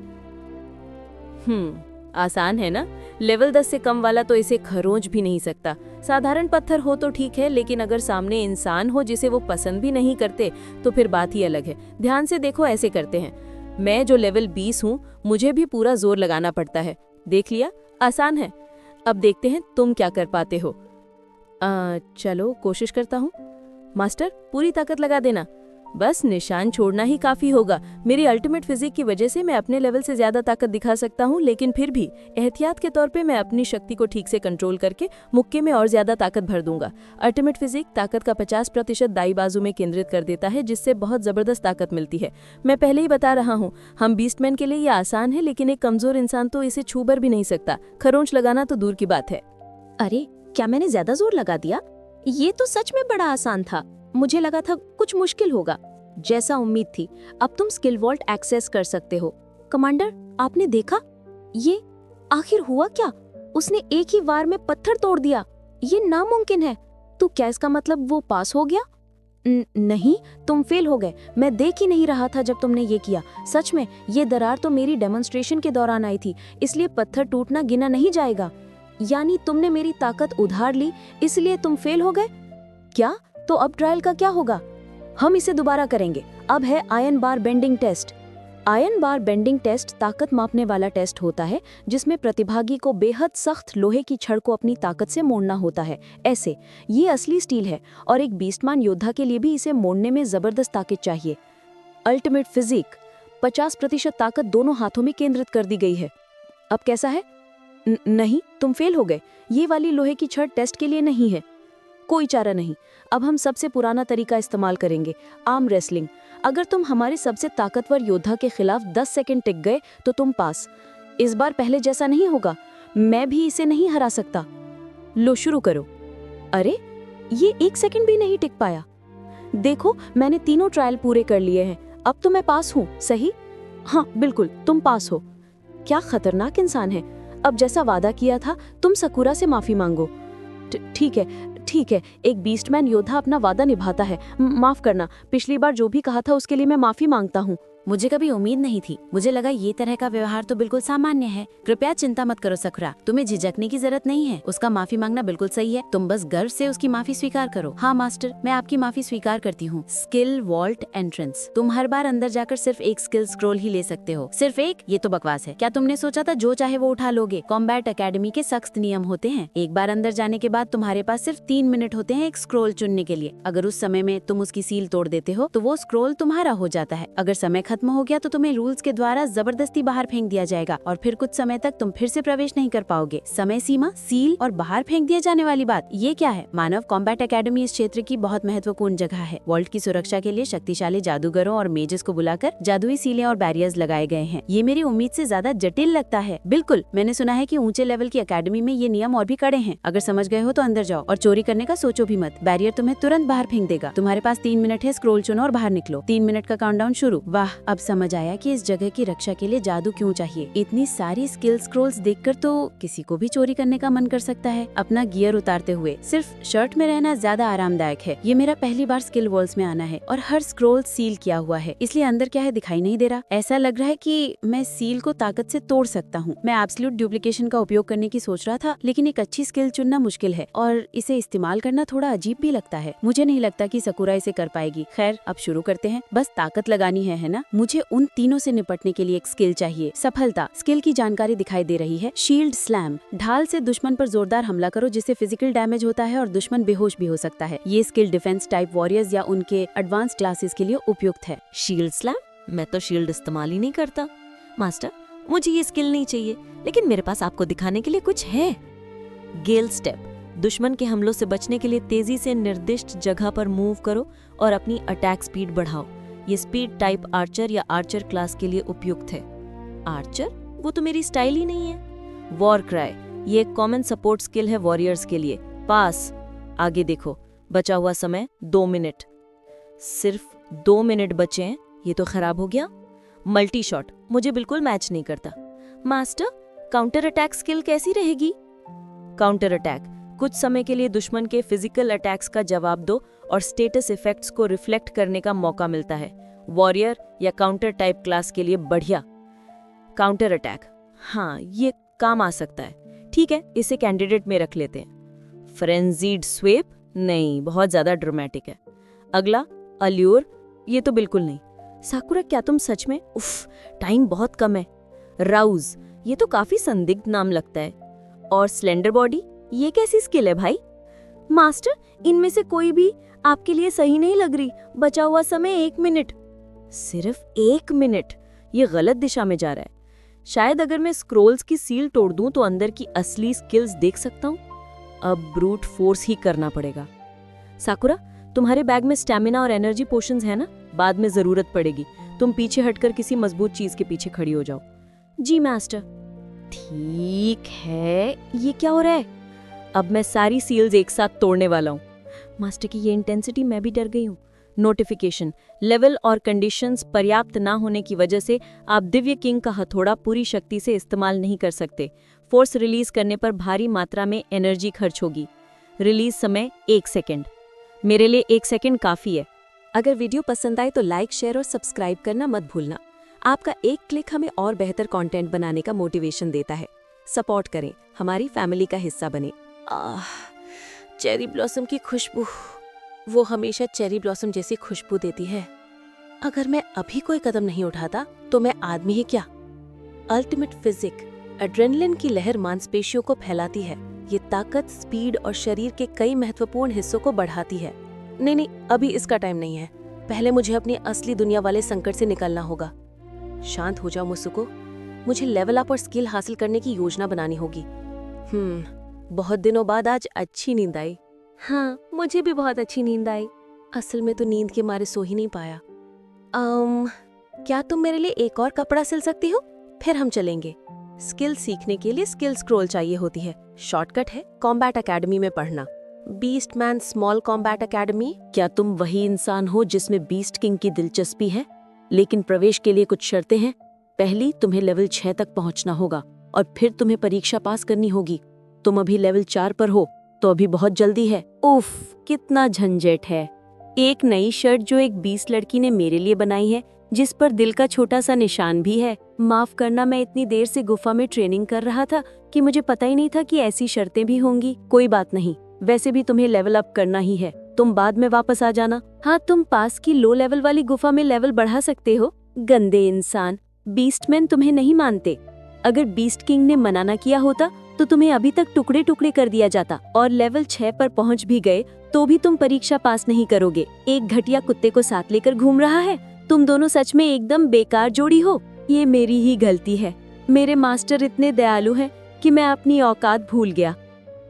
E: आसान है ना? लेवल 10 से कम वाला तो इसे खरोंच भी नहीं सकता। साधारण पत्थर हो तो ठीक है, लेकिन अगर सामने इंसान हो जिसे वो पसंद भी नहीं करते तो फिर बात ही अलग है। ध्यान से देखो, ऐसे करते हैं। मैं जो लेवल 20 हूँ, मुझे भी पूरा जोर लगाना पड़ता है। देख लिया? आसान है। अब देखते हैं तुम क्या कर पाते हो। चलो कोशिश करता हूँ। मास्टर, पूरी ताकत लगा देना। बस निशान छोड़ना ही काफी होगा। मेरी अल्टीमेट फिजिक की वजह से मैं अपने लेवल से ज्यादा ताकत दिखा सकता हूँ, लेकिन फिर भी एहतियात के तौर पे मैं अपनी शक्ति को ठीक से कंट्रोल करके मुक्के में और ज्यादा ताकत भर दूंगा। अल्टीमेट फिजिक ताकत का 50% दाई बाजू में केंद्रित कर देता है, जिससे बहुत जबरदस्त ताकत मिलती है। मैं पहले ही बता रहा हूँ, हम बीस्टमैन के लिए ये आसान है, लेकिन एक कमजोर इंसान तो इसे छू भर भी नहीं सकता। खरोंच लगाना तो दूर की बात है।
A: अरे, क्या मैंने ज्यादा जोर लगा दिया? ये तो सच में बड़ा आसान था। मुझे लगा था कुछ मुश्किल होगा। जैसा उम्मीद थी। अब तुम स्किल वॉल्ट एक्सेस कर सकते हो। कमांडर, आपने देखा? ये आखिर हुआ क्या? उसने एक ही वार में पत्थर तोड़ दिया। ये नामुमकिन है। तो क्या इसका मतलब वो पास हो गया? नहीं, तुम फेल हो गए। मैं देख ही नहीं रहा था जब तुमने ये किया। सच में, ये दरार तो मेरी डेमोन्स्ट्रेशन के दौरान आई थी, इसलिए पत्थर टूटना गिना नहीं जाएगा। यानी तुमने मेरी ताकत उधार ली, इसलिए तुम फेल हो गए? क्या? तो अब ट्रायल का क्या होगा? हम इसे दोबारा करेंगे। अब है iron bar bending test. Iron bar bending test ताकत मापने वाला टेस्ट होता है, जिसमें प्रतिभागी को बेहद सख्त लोहे की छड़ को अपनी ताकत से मोड़ना होता है। ऐसे, ये असली स्टील है और एक बीस्टमैन योद्धा के लिए भी इसे मोड़ने में जबरदस्त ताकत चाहिए। अल्टीमेट फिजिक, 50% ताकत दोनों हाथों में केंद्रित कर दी गई है। अब कैसा है? नहीं, तुम फेल हो गए। ये वाली लोहे की छड़ टेस्ट के लिए नहीं है। कोई चारा नहीं। अब हम सबसे पुराना तरीका इस्तेमाल करेंगे, आर्म रेसलिंग। अगर तुम हमारे सबसे ताकतवर योद्धा के खिलाफ 10 सेकंड टिक गए तो तुम पास। इस बार पहले जैसा नहीं होगा।
C: मैं भी इसे नहीं हरा सकता। लो शुरू करो। अरे ये 1 सेकंड भी नहीं टिक पाया। देखो मैंने तीनों ट्रायल पूरे कर लिए हैं। अब तो मैं पास हूँ, सही? हाँ बिल्कुल, तुम पास हो। क्या खतरनाक इंसान है। अब जैसा वादा किया था, तुम सकुरा से माफी मांगो। ठीक है, एक बीस्टमैन योद्धा अपना वादा निभाता है। माफ करना, पिछली बार जो भी कहा था उसके लिए मैं माफी मांगता हूँ।
A: मुझे कभी उम्मीद नहीं थी। मुझे लगा ये तरह का व्यवहार तो बिल्कुल सामान्य है। कृपया चिंता मत करो सकुरा, तुम्हें झिझकने की जरूरत नहीं है। उसका माफी मांगना बिल्कुल सही है। तुम बस गर्व से उसकी माफी स्वीकार करो। हाँ मास्टर, मैं आपकी माफी स्वीकार करती हूँ। Skill vault entrance. तुम हर बार अंदर जाकर सिर्फ एक स्किल स्क्रॉल ही ले सकते हो। सिर्फ एक? ये तो बकवास है। क्या तुमने सोचा था जो चाहे वो उठा लोगे? कॉम्बैट एकेडमी के सख्त नियम होते हैं। एक बार अंदर जाने के बाद तुम्हारे पास सिर्फ 3 मिनट होते हैं एक स्क्रॉल चुनने के लिए। अगर उस समय में तुम उसकी सील तोड़ देते हो तो वो स्क्रॉल तुम्हारा हो जाता है। अगर समय खत्म हो गया तो तुम्हें रूल्स के द्वारा जबरदस्ती बाहर फेंक दिया जाएगा और फिर कुछ समय तक तुम फिर से प्रवेश नहीं कर पाओगे। समय सीमा, सील और बाहर फेंक दिया जाने वाली बात, ये क्या है? मानव कॉम्बैट एकेडमी इस क्षेत्र की बहुत महत्वपूर्ण जगह है। वॉल्ट की सुरक्षा के लिए शक्तिशाली जादूगरों और मेजेस को बुलाकर जादुई सीलें और बैरियर्स लगाए गए हैं। ये मेरी उम्मीद से ज्यादा जटिल लगता है। बिल्कुल, मैंने सुना है कि ऊंचे लेवल की एकेडमी में ये नियम और भी कड़े हैं। अगर समझ गए हो तो अंदर जाओ और चोरी करने का सोचो भी मत। बैरियर तुम्हें तुरंत बाहर फेंक देगा। तुम्हारे पास 3 मिनट है, स्क्रॉल चुनो और बाहर निकलो। 3 मिनट का काउंटडाउन शुरू। वाह, अब समझ आया कि इस जगह की रक्षा के लिए जादू क्यों चाहिए। इतनी सारी स्किल स्क्रॉल्स देखकर तो किसी को भी चोरी करने का मन कर सकता है। अपना गियर उतारते हुए सिर्फ शर्ट में रहना ज्यादा आरामदायक है। ये मेरा पहली बार स्किल वॉल्स में आना है और हर स्क्रॉल सील किया हुआ है, इसलिए अंदर क्या है दिखाई नहीं दे रहा। ऐसा लग रहा है कि मैं सील को ताकत से तोड़ सकता हूँ। मैं एब्सोल्यूट डुप्लीकेशन का उपयोग करने की सोच रहा था, लेकिन एक अच्छी स्किल चुनना मुश्किल है और इसे इस्तेमाल करना थोड़ा अजीब भी लगता है। मुझे नहीं लगता कि सकुरा इसे कर पाएगी। खैर, अब शुरू करते हैं। बस ताकत लगानी है ना? मुझे उन तीनों से निपटने के लिए एक स्किल चाहिए। सफलता। स्किल की जानकारी दिखाई दे रही है। Shield slam. ढाल से दुश्मन पर जोरदार हमला करो जिससे फिजिकल डैमेज होता है और दुश्मन बेहोश भी हो सकता है। ये स्किल डिफेंस टाइप वॉरियर्स या उनके एडवांस क्लासेस के लिए उपयुक्त है। Shield slam? मैं तो शील्ड इस्तेमाल ही नहीं करता। मास्टर, मुझे ये स्किल नहीं चाहिए, लेकिन मेरे पास आपको दिखाने के लिए कुछ है। गेल स्टेप। दुश्मन के हमलों से बचने के लिए तेजी से निर्दिष्ट जगह पर मूव करो और अपनी अटैक स्पीड बढ़ाओ। ये स्पीड टाइप आर्चर या आर्चर क्लास के लिए उपयुक्त है। आर्चर? वो तो मेरी स्टाइल ही नहीं है। War cry. ये एक कॉमन सपोर्ट स्किल है वॉरियर्स के लिए। पास। आगे देखो, बचा हुआ समय 2 मिनट। सिर्फ 2 मिनट बचे हैं, ये तो खराब हो गया। मल्टी शॉट मुझे बिल्कुल मैच नहीं करता। मास्टर, काउंटर अटैक स्किल कैसी रहेगी? Counter attack. कुछ समय के लिए दुश्मन के फिजिकल अटैक्स का जवाब दो और स्टेटस इफेक्ट्स को रिफ्लेक्ट करने का मौका मिलता है। वॉरियर या काउंटर टाइप क्लास के लिए बढ़िया। काउंटर अटैक, हाँ ये काम आ सकता है। ठीक है, इसे कैंडिडेट में रख लेते हैं। Frenzied sweep? नहीं, बहुत ज्यादा ड्रामेटिक है। अगला अल्यूर? ये तो बिल्कुल नहीं। साकुरा, क्या तुम सच में? उफ, टाइम बहुत कम है। राउज? ये तो काफी संदिग्ध नाम लगता है। और स्लेंडर बॉडी? ये कैसी स्किल है भाई? मास्टर, इनमें से कोई भी आपके लिए सही नहीं लग रही। बचा हुआ समय 1 मिनट। सिर्फ 1 मिनट? ये गलत दिशा में जा रहा है। शायद अगर मैं स्क्रोल्स की सील तोड़ दूं तो अंदर की असली स्किल्स देख सकता हूं। अब ब्रूट फोर्स ही करना पड़ेगा। साकुरा, तुम्हारे बैग में स्टैमिना और एनर्जी पोशंस है ना? बाद में जरूरत पड़ेगी। तुम पीछे हटकर किसी मजबूत चीज के पीछे खड़ी हो जाओ। जी मास्टर। ठीक है, ये क्या हो रहा है? अब मैं सारी सील्स एक साथ तोड़ने वाला हूँ। मास्टर की ये इंटेंसिटी, मैं भी डर गई हूँ। नोटिफिकेशन। लेवल और कंडीशंस पर्याप्त ना होने की वजह से आप दिव्य किंग का हथौड़ा पूरी शक्ति से इस्तेमाल नहीं कर सकते। फोर्स रिलीज करने पर भारी मात्रा में एनर्जी खर्च होगी। रिलीज समय 1 सेकेंड। मेरे लिए 1 सेकेंड काफी है।
E: अगर वीडियो पसंद आए तो लाइक, शेयर और सब्सक्राइब करना मत भूलना। आपका एक क्लिक हमें और बेहतर कंटेंट बनाने का मोटिवेशन देता है। सपोर्ट करें, हमारी फैमिली का हिस्सा बने।
C: चेरी ब्लॉसम की खुशबू, वो हमेशा चेरी ब्लॉसम जैसी खुशबू देती है। अगर मैं अभी कोई कदम नहीं उठाता तो मैं आदमी ही क्या। Ultimate physique. एड्रेनलिन की लहर मांसपेशियों को फैलाती है। ये ताकत, स्पीड और शरीर के कई महत्वपूर्ण हिस्सों को बढ़ाती है। नहीं, अभी इसका टाइम नहीं है। पहले मुझे अपनी असली दुनिया वाले संकट से निकलना होगा। शांत हो जाओ मुसुको। मुझे लेवल अप और स्किल हासिल करने की योजना बनानी होगी। बहुत दिनों बाद आज अच्छी नींद आई। हाँ, मुझे भी बहुत अच्छी नींद आई। असल में तो नींद के मारे सो ही नहीं पाया। क्या तुम मेरे लिए एक और कपड़ा सिल सकती हो? फिर हम चलेंगे। स्किल सीखने के लिए स्किल स्क्रॉल चाहिए होती है। शॉर्टकट है कॉम्बैट एकेडमी में पढ़ना। Beast man small combat academy.
A: क्या तुम वही इंसान हो जिसमें बीस्ट किंग की दिलचस्पी है? लेकिन प्रवेश के लिए कुछ शर्तें हैं। पहली, तुम्हें लेवल 6 तक पहुंचना होगा और फिर तुम्हें परीक्षा पास करनी होगी। तुम अभी लेवल 4 पर हो तो अभी बहुत जल्दी है। उफ, कितना झंझट है। एक नई शर्ट जो एक 20 लड़की ने मेरे लिए बनाई है, जिस पर दिल का छोटा सा निशान भी है। माफ करना, मैं इतनी देर से गुफा में ट्रेनिंग कर रहा था कि मुझे पता ही नहीं था कि ऐसी शर्तें भी होंगी। कोई बात नहीं, वैसे भी तुम्हें लेवल अप करना ही है। तुम बाद में वापस आ जाना। हाँ, तुम पास की लो लेवल वाली गुफा में लेवल बढ़ा सकते हो। गंदे इंसान, बीस्टमैन तुम्हें नहीं मानते। अगर बीस्ट किंग ने मना न किया होता तो तुम्हें अभी तक टुकड़े टुकड़े कर दिया जाता, और लेवल 6 पर पहुंच भी गए तो भी तुम परीक्षा पास नहीं करोगे। एक घटिया कुत्ते को साथ लेकर घूम रहा है। तुम दोनों सच में एकदम बेकार जोड़ी हो। ये मेरी ही गलती है। मेरे मास्टर इतने दयालु हैं कि मैं अपनी औकात भूल गया।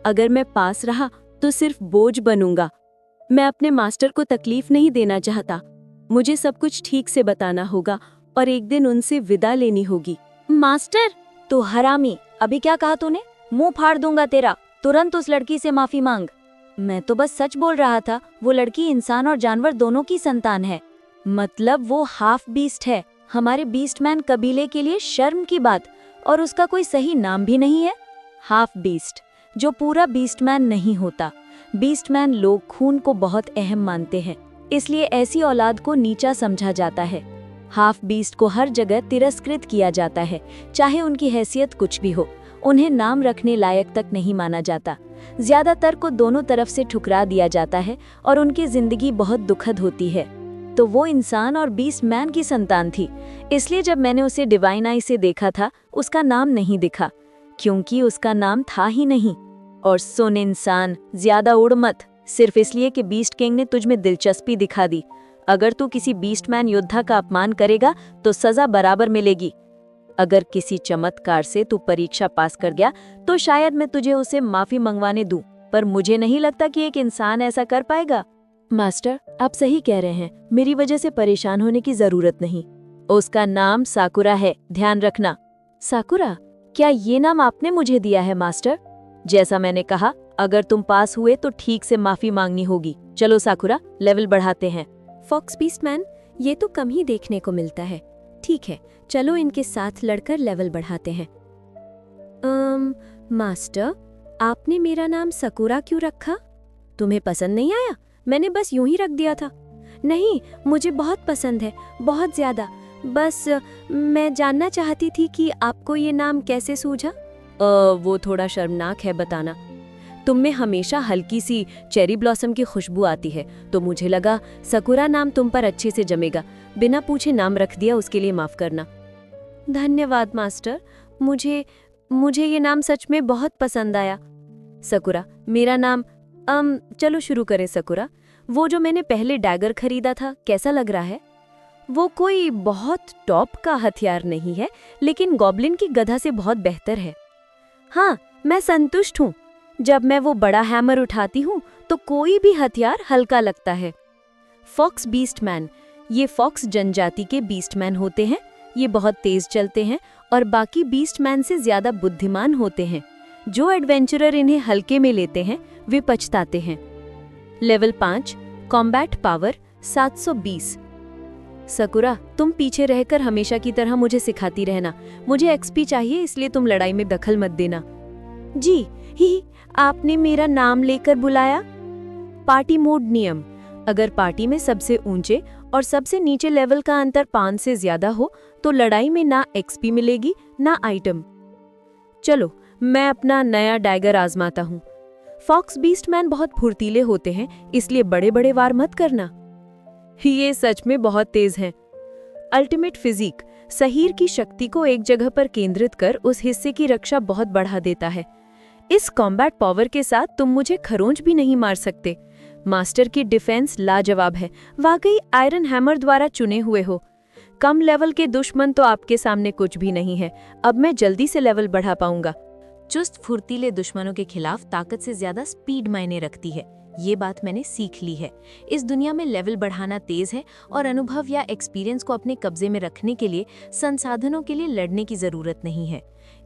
A: अगर मैं पास रहा तो सिर्फ बोझ बनूंगा। मैं अपने मास्टर को तकलीफ नहीं देना चाहता। मुझे सब कुछ ठीक से बताना होगा और एक दिन उनसे विदा लेनी होगी।
B: मास्टर, तो हरामी, अभी क्या कहा तूने? मुंह फाड़ दूंगा तेरा। तुरंत उस लड़की से माफी मांग। मैं तो बस सच बोल रहा था। वो लड़की इंसान और जानवर दोनों की संतान है। मतलब वो हाफ बीस्ट है। हमारे बीस्टमैन कबीले के लिए शर्म की बात। और उसका कोई सही नाम भी नहीं है। हाफ बीस्ट, जो पूरा बीस्टमैन नहीं होता। बीस्टमैन लोग खून को बहुत अहम मानते हैं, इसलिए ऐसी औलाद को नीचा समझा जाता है। हाफ बीस्ट को हर जगह तिरस्कृत किया जाता है, चाहे उनकी हैसियत कुछ भी हो। उन्हें नाम रखने लायक तक नहीं माना जाता। ज्यादातर को दोनों तरफ से ठुकरा दिया जाता है और उनकी जिंदगी बहुत दुखद होती है। तो वो इंसान और बीस्ट मैन की संतान थी, इसलिए जब मैंने उसे डिवाइन आई से देखा था, उसका नाम नहीं दिखा, क्योंकि उसका नाम था ही नहीं। और सुन इंसान, ज्यादा उड़ मत, सिर्फ इसलिए कि बीस्ट किंग ने तुझ में दिलचस्पी दिखा दी। अगर तू किसी बीस्टमैन योद्धा का अपमान करेगा तो सजा बराबर मिलेगी। अगर किसी चमत्कार से तू परीक्षा पास कर गया तो शायद मैं तुझे उसे माफी मंगवाने दूं, पर मुझे नहीं लगता कि एक इंसान ऐसा कर पाएगा।
A: मास्टर, आप सही कह रहे हैं। मेरी वजह से परेशान होने की जरूरत नहीं।
B: उसका नाम साकुरा है, ध्यान रखना।
A: साकुरा?
B: क्या ये नाम आपने मुझे दिया है मास्टर? जैसा मैंने कहा, अगर तुम पास हुए तो ठीक से माफी मांगनी होगी। चलो साकुरा, लेवल बढ़ाते हैं।
E: फॉक्स बीस्टमैन, ये तो कम ही देखने को मिलता है। ठीक है, चलो इनके साथ लड़कर लेवल बढ़ाते हैं। मास्टर, आपने मेरा नाम साकुरा क्यों रखा? तुम्हें पसंद नहीं आया? मैंने बस यूं ही रख दिया था। नहीं, मुझे बहुत पसंद है, बहुत ज्यादा। बस मैं जानना चाहती थी कि आपको ये नाम कैसे सूझा?
C: वो थोड़ा शर्मनाक है बताना। तुम में हमेशा हल्की सी चेरी ब्लॉसम की खुशबू आती है, तो मुझे लगा साकुरा नाम तुम पर अच्छे से जमेगा। बिना पूछे नाम रख दिया, उसके लिए माफ करना। धन्यवाद मास्टर, मुझे ये नाम सच में बहुत पसंद आया। साकुरा, मेरा नाम चलो शुरू करें। साकुरा, वो जो मैंने पहले डैगर खरीदा था, कैसा लग रहा है? वो कोई बहुत टॉप का हथियार नहीं है, लेकिन गॉब्लिन की गधा से बहुत बेहतर है। हाँ, मैं संतुष्ट हूँ। जब मैं वो बड़ा हैमर उठाती हूँ तो कोई भी हथियार हल्का लगता है। फॉक्स बीस्टमैन, ये फॉक्स जनजाति के बीस्टमैन होते हैं। ये बहुत तेज चलते हैं और बाकी बीस्टमैन से ज्यादा बुद्धिमान होते हैं। जो एडवेंचरर इन्हें हल्के में लेते हैं वे पछताते हैं। Level 5, combat power 720। साकुरा, तुम पीछे रहकर हमेशा की तरह मुझे सिखाती रहना। मुझे एक्सपी चाहिए, इसलिए तुम लड़ाई में दखल मत देना। जी ही, आपने मेरा नाम लेकर बुलाया? पार्टी मोड नियम, अगर पार्टी में सबसे ऊंचे और सबसे नीचे लेवल का अंतर 5 से ज्यादा हो तो लड़ाई में ना एक्सपी मिलेगी ना आइटम। चलो, मैं अपना नया डैगर आजमाता हूँ। फॉक्स बीस्टमैन बहुत फुर्तीले होते हैं, इसलिए बड़े बड़े वार मत करना। ये सच में बहुत तेज हैं। अल्टीमेट फिजिक, शरीर की शक्ति को एक जगह पर केंद्रित कर उस हिस्से की रक्षा बहुत बढ़ा देता है। इस कॉम्बैट पावर के साथ तुम मुझे खरोंच भी नहीं मार सकते। मास्टर की डिफेंस लाजवाब है, वाकई आयरन हैमर द्वारा चुने हुए हो। कम लेवल के दुश्मन तो आपके सामने कुछ भी नहीं है। अब मैं जल्दी से लेवल बढ़ा पाऊंगा।
B: चुस्त फुर्तीले दुश्मनों के खिलाफ ताकत से ज्यादा स्पीड मायने रखती है। ये बात मैंने सीख ली है। इस दुनिया में लेवल बढ़ाना तेज है और अनुभव या एक्सपीरियंस को अपने कब्जे में रखने के लिए संसाधनों के लिए लड़ने की जरूरत नहीं है।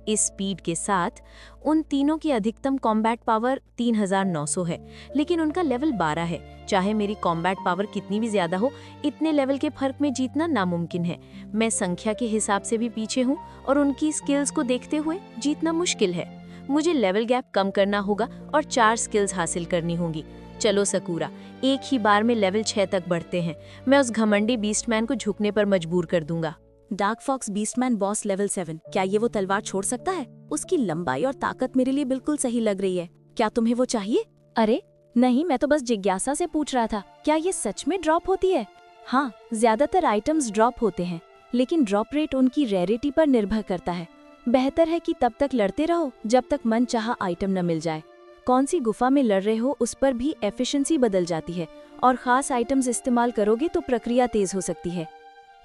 B: इस स्पीड के साथ उन तीनों की अधिकतम कॉम्बैट पावर 3900 है, लेकिन उनका लेवल 12 है। चाहे मेरी कॉम्बैट पावर कितनी भी ज्यादा हो, इतने लेवल के फर्क में जीतना नामुमकिन है। मैं संख्या के हिसाब से भी पीछे हूँ और उनकी स्किल्स को देखते हुए जीतना मुश्किल है। मुझे लेवल गैप कम करना होगा और 4 स्किल्स हासिल करनी होंगी। चलो सकूरा, एक ही बार में लेवल 6 तक बढ़ते हैं। मैं उस घमंडी बीस्टमैन को झुकने पर मजबूर कर दूंगा।
C: Dark fox beastman boss level 7, क्या ये वो तलवार छोड़ सकता है? उसकी लंबाई और ताकत मेरे लिए बिल्कुल सही लग रही है। क्या तुम्हें वो चाहिए?
A: अरे नहीं, मैं तो बस जिज्ञासा से पूछ रहा था, क्या ये सच में ड्रॉप होती है? हाँ, ज्यादातर आइटम्स ड्रॉप होते हैं, लेकिन ड्रॉप रेट उनकी रेयरिटी पर निर्भर करता है। बेहतर है कि तब तक लड़ते रहो जब तक मन चाहा आइटम न मिल जाए। कौन सी गुफा में लड़ रहे हो उस पर भी एफिशिएंसी बदल जाती है, और खास आइटम्स इस्तेमाल करोगे तो प्रक्रिया तेज हो सकती है।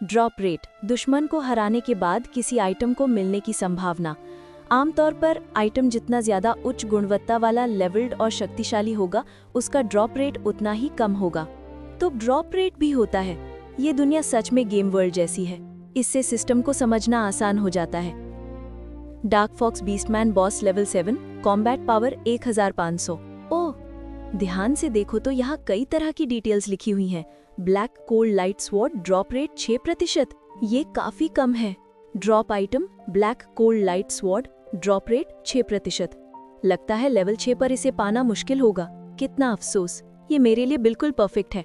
A: ड्रॉप रेट, दुश्मन को हराने के बाद किसी आइटम को मिलने की संभावना। आमतौर पर आइटम जितना ज्यादा उच्च गुणवत्ता वाला, लेवल्ड और शक्तिशाली होगा, उसका ड्रॉप रेट उतना ही कम होगा। तो ड्रॉप रेट भी होता है। ये दुनिया सच में गेम वर्ल्ड जैसी है। इससे सिस्टम को समझना आसान हो जाता है। Dark fox beastman boss level 7, combat power 1500। Oh, ध्यान से देखो तो यहाँ कई तरह की डिटेल्स लिखी हुई हैं। Black cold light sword, drop rate 6%। ये काफी कम है। Drop item black cold light sword, drop rate 6%। लगता है लेवल 6 पर इसे पाना मुश्किल होगा। कितना अफसोस, ये मेरे लिए बिल्कुल परफेक्ट है।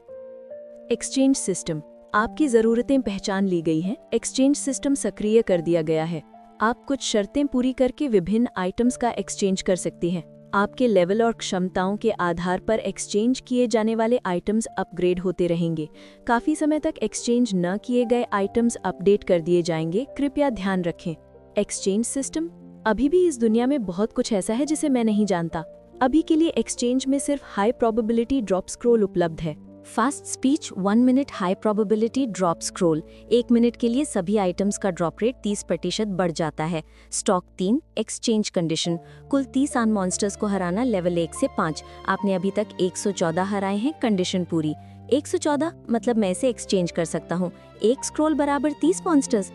A: एक्सचेंज सिस्टम, आपकी जरूरतें पहचान ली गई हैं। एक्सचेंज सिस्टम सक्रिय कर दिया गया है। आप कुछ शर्तें पूरी करके विभिन्न आइटम्स का एक्सचेंज कर सकती हैं। आपके लेवल और क्षमताओं के आधार पर एक्सचेंज किए जाने वाले आइटम्स अपग्रेड होते रहेंगे। काफी समय तक एक्सचेंज न किए गए आइटम्स अपडेट कर दिए जाएंगे। कृपया ध्यान रखें। एक्सचेंज सिस्टम, अभी भी इस दुनिया में बहुत कुछ ऐसा है जिसे मैं नहीं जानता। अभी के लिए एक्सचेंज में सिर्फ हाई प्रोबेबिलिटी ड्रॉप स्क्रॉल उपलब्ध है।
B: Fast speech 1 minute high probability drop scroll, 1 minute के लिए सभी आइटम्स का ड्रॉप रेट 30% बढ़ जाता है। स्टॉक 3, एक्सचेंज कंडीशन, कुल 30 आन मॉन्स्टर्स को हराना लेवल 1 से 5। आपने अभी तक 114 हराए हैं, कंडीशन पूरी। 114 मतलब मैं इसे एक्सचेंज कर सकता हूँ। 1 स्क्रॉल बराबर 30 मॉन्स्टर्स।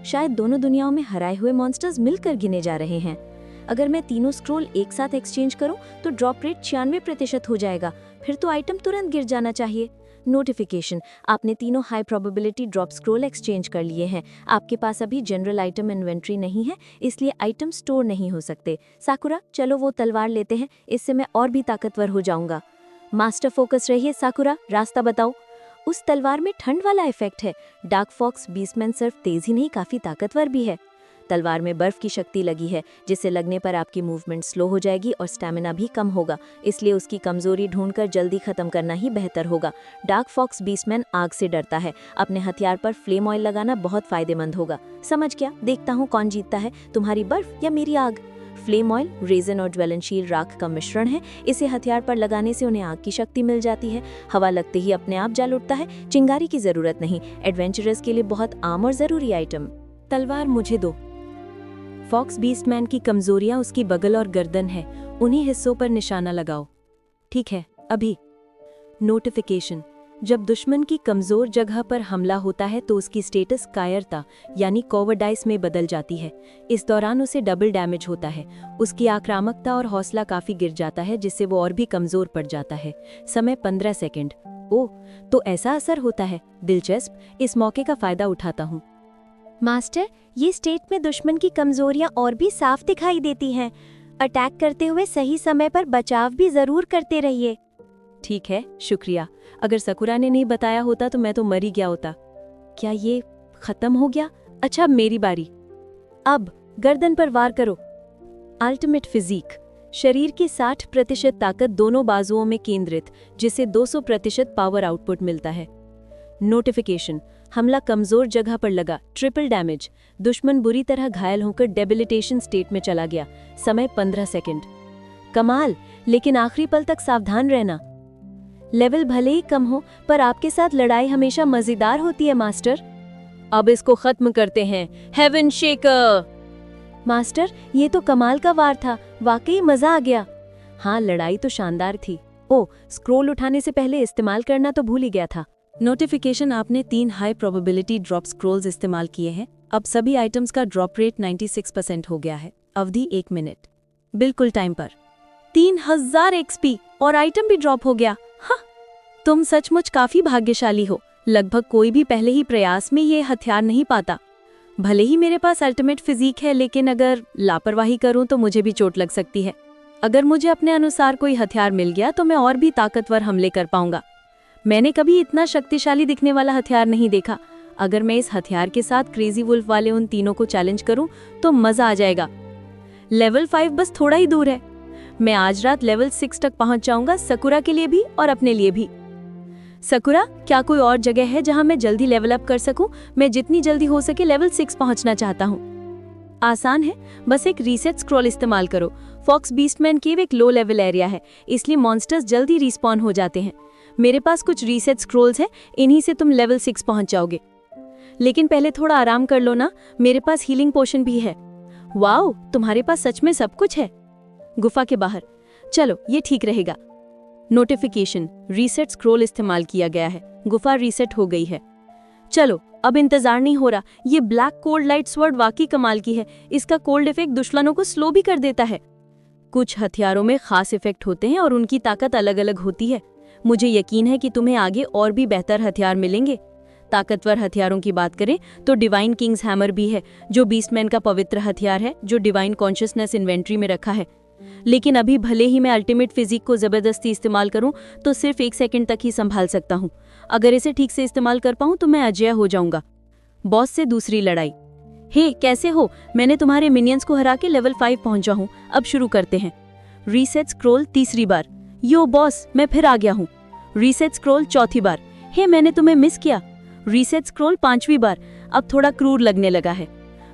B: शायद दोनों दुनियाओं में हराए हुए मॉन्स्टर्स मिलकर गिने जा रहे हैं। अगर मैं तीनों स्क्रॉल एक साथ एक्सचेंज करूं तो ड्रॉप रेट 96% हो जाएगा। फिर तो आइटम तुरंत गिर जाना चाहिए। नोटिफिकेशन, आपने तीनों high probability drop scroll exchange कर लिए हैं। आपके पास अभी जनरल आइटम इन्वेंट्री नहीं है, इसलिए आइटम स्टोर नहीं हो सकते। साकुरा, चलो वो तलवार लेते हैं, इससे मैं और भी ताकतवर हो जाऊंगा। मास्टर फोकस रहिए साकुरा, रास्ता बताओ। उस तलवार में ठंड वाला इफेक्ट है। डार्क फॉक्स बीस्टमैन सिर्फ तेज ही नहीं, काफी ताकतवर भी है। तलवार में बर्फ की शक्ति लगी है, जिसे लगने पर आपकी मूवमेंट स्लो हो जाएगी और स्टैमिना भी कम होगा, इसलिए उसकी कमजोरी ढूंढकर जल्दी खत्म करना ही बेहतर होगा। डार्क फॉक्स बीस्टमैन आग से डरता है। अपने हथियार पर फ्लेम ऑयल लगाना बहुत फायदेमंद होगा। समझ गया, देखता हूँ कौन जीतता है, तुम्हारी बर्फ या मेरी आग। फ्लेम ऑयल रेजन और ज्वलनशील राख का मिश्रण है। इसे हथियार पर लगाने से उन्हें आग की शक्ति मिल जाती है। हवा लगते ही अपने आप जल उठता है। चिंगारी की जरूरत नहीं। एडवेंचरर्स के लिए बहुत आम और जरूरी आइटम।
A: तलवार मुझे दो। फॉक्स बीस्टमैन की कमजोरियां उसकी बगल और गर्दन है। उन्हीं हिस्सों पर निशाना लगाओ। ठीक है, अभी। नोटिफिकेशन, जब दुश्मन की कमजोर जगह पर हमला होता है तो उसकी स्टेटस कायरता यानी कॉवर्डाइस में बदल जाती है। इस दौरान उसे डबल डैमेज होता है। उसकी आक्रामकता और हौसला काफी गिर जाता है, जिससे वो और भी कमजोर पड़ जाता है। समय 15 सेकंड। ओह, तो ऐसा असर होता है। दिलचस्प, इस मौके का फायदा उठाता हूँ।
B: मास्टर, ये स्टेट में दुश्मन की कमजोरियां और भी साफ दिखाई देती हैं। अटैक करते हुए सही समय पर बचाव भी जरूर करते रहिए।
A: ठीक है, शुक्रिया। अगर सकुरा ने नहीं बताया होता तो मैं तो मर ही गया होता। क्या ये खत्म हो गया? अच्छा, अब मेरी बारी। अब गर्दन पर वार करो। अल्टीमेट फिजिक, शरीर की 60% ताकत दोनों बाजुओं में केंद्रित, जिसे 200% पावर आउटपुट मिलता है। नोटिफिकेशन, हमला कमजोर जगह पर लगा, ट्रिपल डैमेज। दुश्मन बुरी तरह घायल होकर डेबिलिटेशन स्टेट में चला गया। समय 15 सेकंड। कमाल, लेकिन आखिरी पल तक सावधान रहना। लेवल भले ही कम हो, पर आपके साथ लड़ाई हमेशा मजेदार होती है मास्टर। अब इसको खत्म करते हैं। Haven shaker. मास्टर, ये तो कमाल का वार था, वाकई मजा आ गया। हाँ, लड़ाई तो शानदार थी। ओह, स्क्रोल उठाने से पहले इस्तेमाल करना तो भूल ही गया था। नोटिफिकेशन आपने 3 हाई प्रोबेबिलिटी ड्रॉप स्क्रॉल्स इस्तेमाल किए हैं। अब सभी आइटम्स का ड्रॉप रेट 96% हो गया है। अवधि 1 मिनट। बिल्कुल टाइम पर 3000 एक्सपी और आइटम भी ड्रॉप हो गया। हाँ, तुम सचमुच काफी भाग्यशाली हो। लगभग कोई भी पहले ही प्रयास में ये हथियार नहीं पाता। भले ही मेरे पास अल्टीमेट फिजिक है, लेकिन अगर लापरवाही करूं तो मुझे भी चोट लग सकती है। अगर मुझे अपने अनुसार कोई हथियार मिल गया तो मैं और भी ताकतवर हमले कर पाऊंगा। मैंने कभी इतना शक्तिशाली दिखने वाला हथियार नहीं देखा। अगर मैं इस हथियार के साथ क्रेजी वुल्फ वाले उन तीनों को चैलेंज करूं तो मजा आ जाएगा। लेवल 5 बस थोड़ा ही दूर है। मैं आज रात लेवल 6 तक पहुंच जाऊंगा, सकुरा के लिए भी और अपने लिए भी। सकुरा, क्या कोई और जगह है जहां मैं जल्दी लेवल अप कर सकूं? मैं जितनी जल्दी हो सके लेवल 6 पहुंचना चाहता हूं। आसान है, बस एक रीसेट स्क्रॉल इस्तेमाल करो। फॉक्स बीस्टमैन केव एक लो लेवल एरिया है, इसलिए मॉन्स्टर्स जल्दी रिस्पॉन हो जाते हैं। मेरे पास कुछ रीसेट स्क्रॉल्स हैं, इन्हीं से तुम लेवल 6 पहुंच जाओगे। लेकिन पहले थोड़ा आराम कर लो ना, मेरे पास हीलिंग पोशन भी है। वाओ, तुम्हारे पास सच में सब कुछ है। गुफा के बाहर, चलो ये ठीक रहेगा। नोटिफिकेशन, रीसेट स्क्रॉल इस्तेमाल किया गया है। गुफा रीसेट हो गई है। चलो, अब इंतजार नहीं हो रहा। ये ब्लैक कोल्ड लाइट स्वॉर्ड वाकई कमाल की है। इसका कोल्ड इफेक्ट दुश्मनों को स्लो भी कर देता है। कुछ हथियारों में खास इफेक्ट होते हैं और उनकी ताकत अलग अलग होती है। मुझे यकीन है कि तुम्हें आगे और भी बेहतर हथियार मिलेंगे। ताकतवर हथियारों की बात करें तो डिवाइन किंग्स हैमर भी है, जो बीस्टमैन का पवित्र हथियार है, जो डिवाइन कॉन्शियसनेस इन्वेंट्री में रखा है। लेकिन अभी भले ही मैं अल्टीमेट फिजिक को जबरदस्ती इस्तेमाल करूं तो सिर्फ 1 सेकंड तक ही संभाल सकता हूं। अगर इसे ठीक से इस्तेमाल कर पाऊं तो मैं अजेय हो जाऊंगा। बॉस से दूसरी लड़ाई। हे, कैसे हो? मैंने तुम्हारे मिनियंस को हरा के लेवल 5 पहुंचा हूं। अब शुरू करते हैं। रीसेट स्क्रॉल तीसरी बार। यो बॉस, मैं फिर आ गया हूं। रीसेट स्क्रॉल चौथी बार। हे, मैंने तुम्हें मिस किया। रीसेट स्क्रॉल 5वीं बार। अब थोड़ा क्रूर लगने लगा है।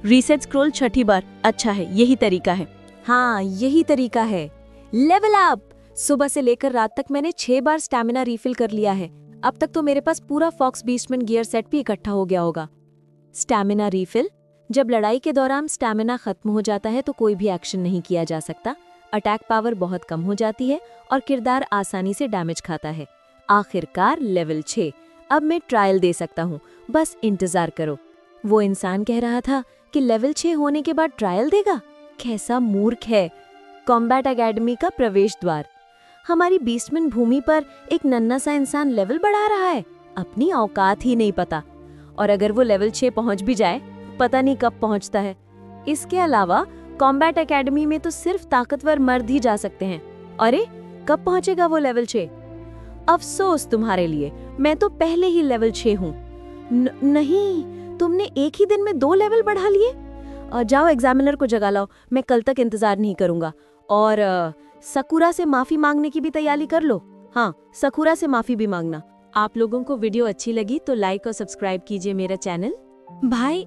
A: रीसेट स्क्रॉल 6ठी बार। अच्छा है, यही तरीका है।
E: हाँ, यही तरीका है। Level up. सुबह से लेकर रात तक मैंने 6 बार स्टैमिना रिफिल कर लिया है। अब तक तो मेरे पास पूरा फॉक्स बीस्टमैन गियर सेट भी इकट्ठा हो गया होगा। स्टैमिना रिफिल, जब लड़ाई के दौरान स्टैमिना खत्म हो जाता है तो कोई भी एक्शन नहीं किया जा सकता। अटैक पावर बहुत कम हो जाती है और किरदार आसानी से डैमेज खाता है। आखिरकार लेवल 6। अब मैं ट्रायल दे सकता हूँ, बस इंतजार करो। वो इंसान कह रहा था कि लेवल 6 होने के बाद ट्रायल देगा। कैसा मूर्ख है। कॉम्बैट एकेडमी का प्रवेश द्वार। हमारी बीस्टमैन भूमि पर एक नन्हा सा इंसान लेवल बढ़ा रहा है। अपनी औकात ही नहीं पता। और अगर वो लेवल 6 पहुंच भी जाए, पता नहीं कब पहुंचता है। इसके अलावा कॉम्बैट एकेडमी में तो सिर्फ ताकतवर मर्द ही जा सकते हैं। अरे, कब पहुंचेगा वो लेवल 6? अफसोस तुम्हारे लिए, मैं तो पहले ही लेवल 6 हूँ। नहीं, तुमने एक ही दिन में 2 लेवल बढ़ा लिए। जाओ एग्जामिनर को जगा लाओ, मैं कल तक इंतजार नहीं करूंगा। और सकुरा से माफी मांगने की भी तैयारी कर लो। हाँ, सकुरा से माफी भी मांगना।
A: आप लोगों को वीडियो अच्छी लगी तो लाइक और सब्सक्राइब कीजिए मेरा चैनल।
E: भाई,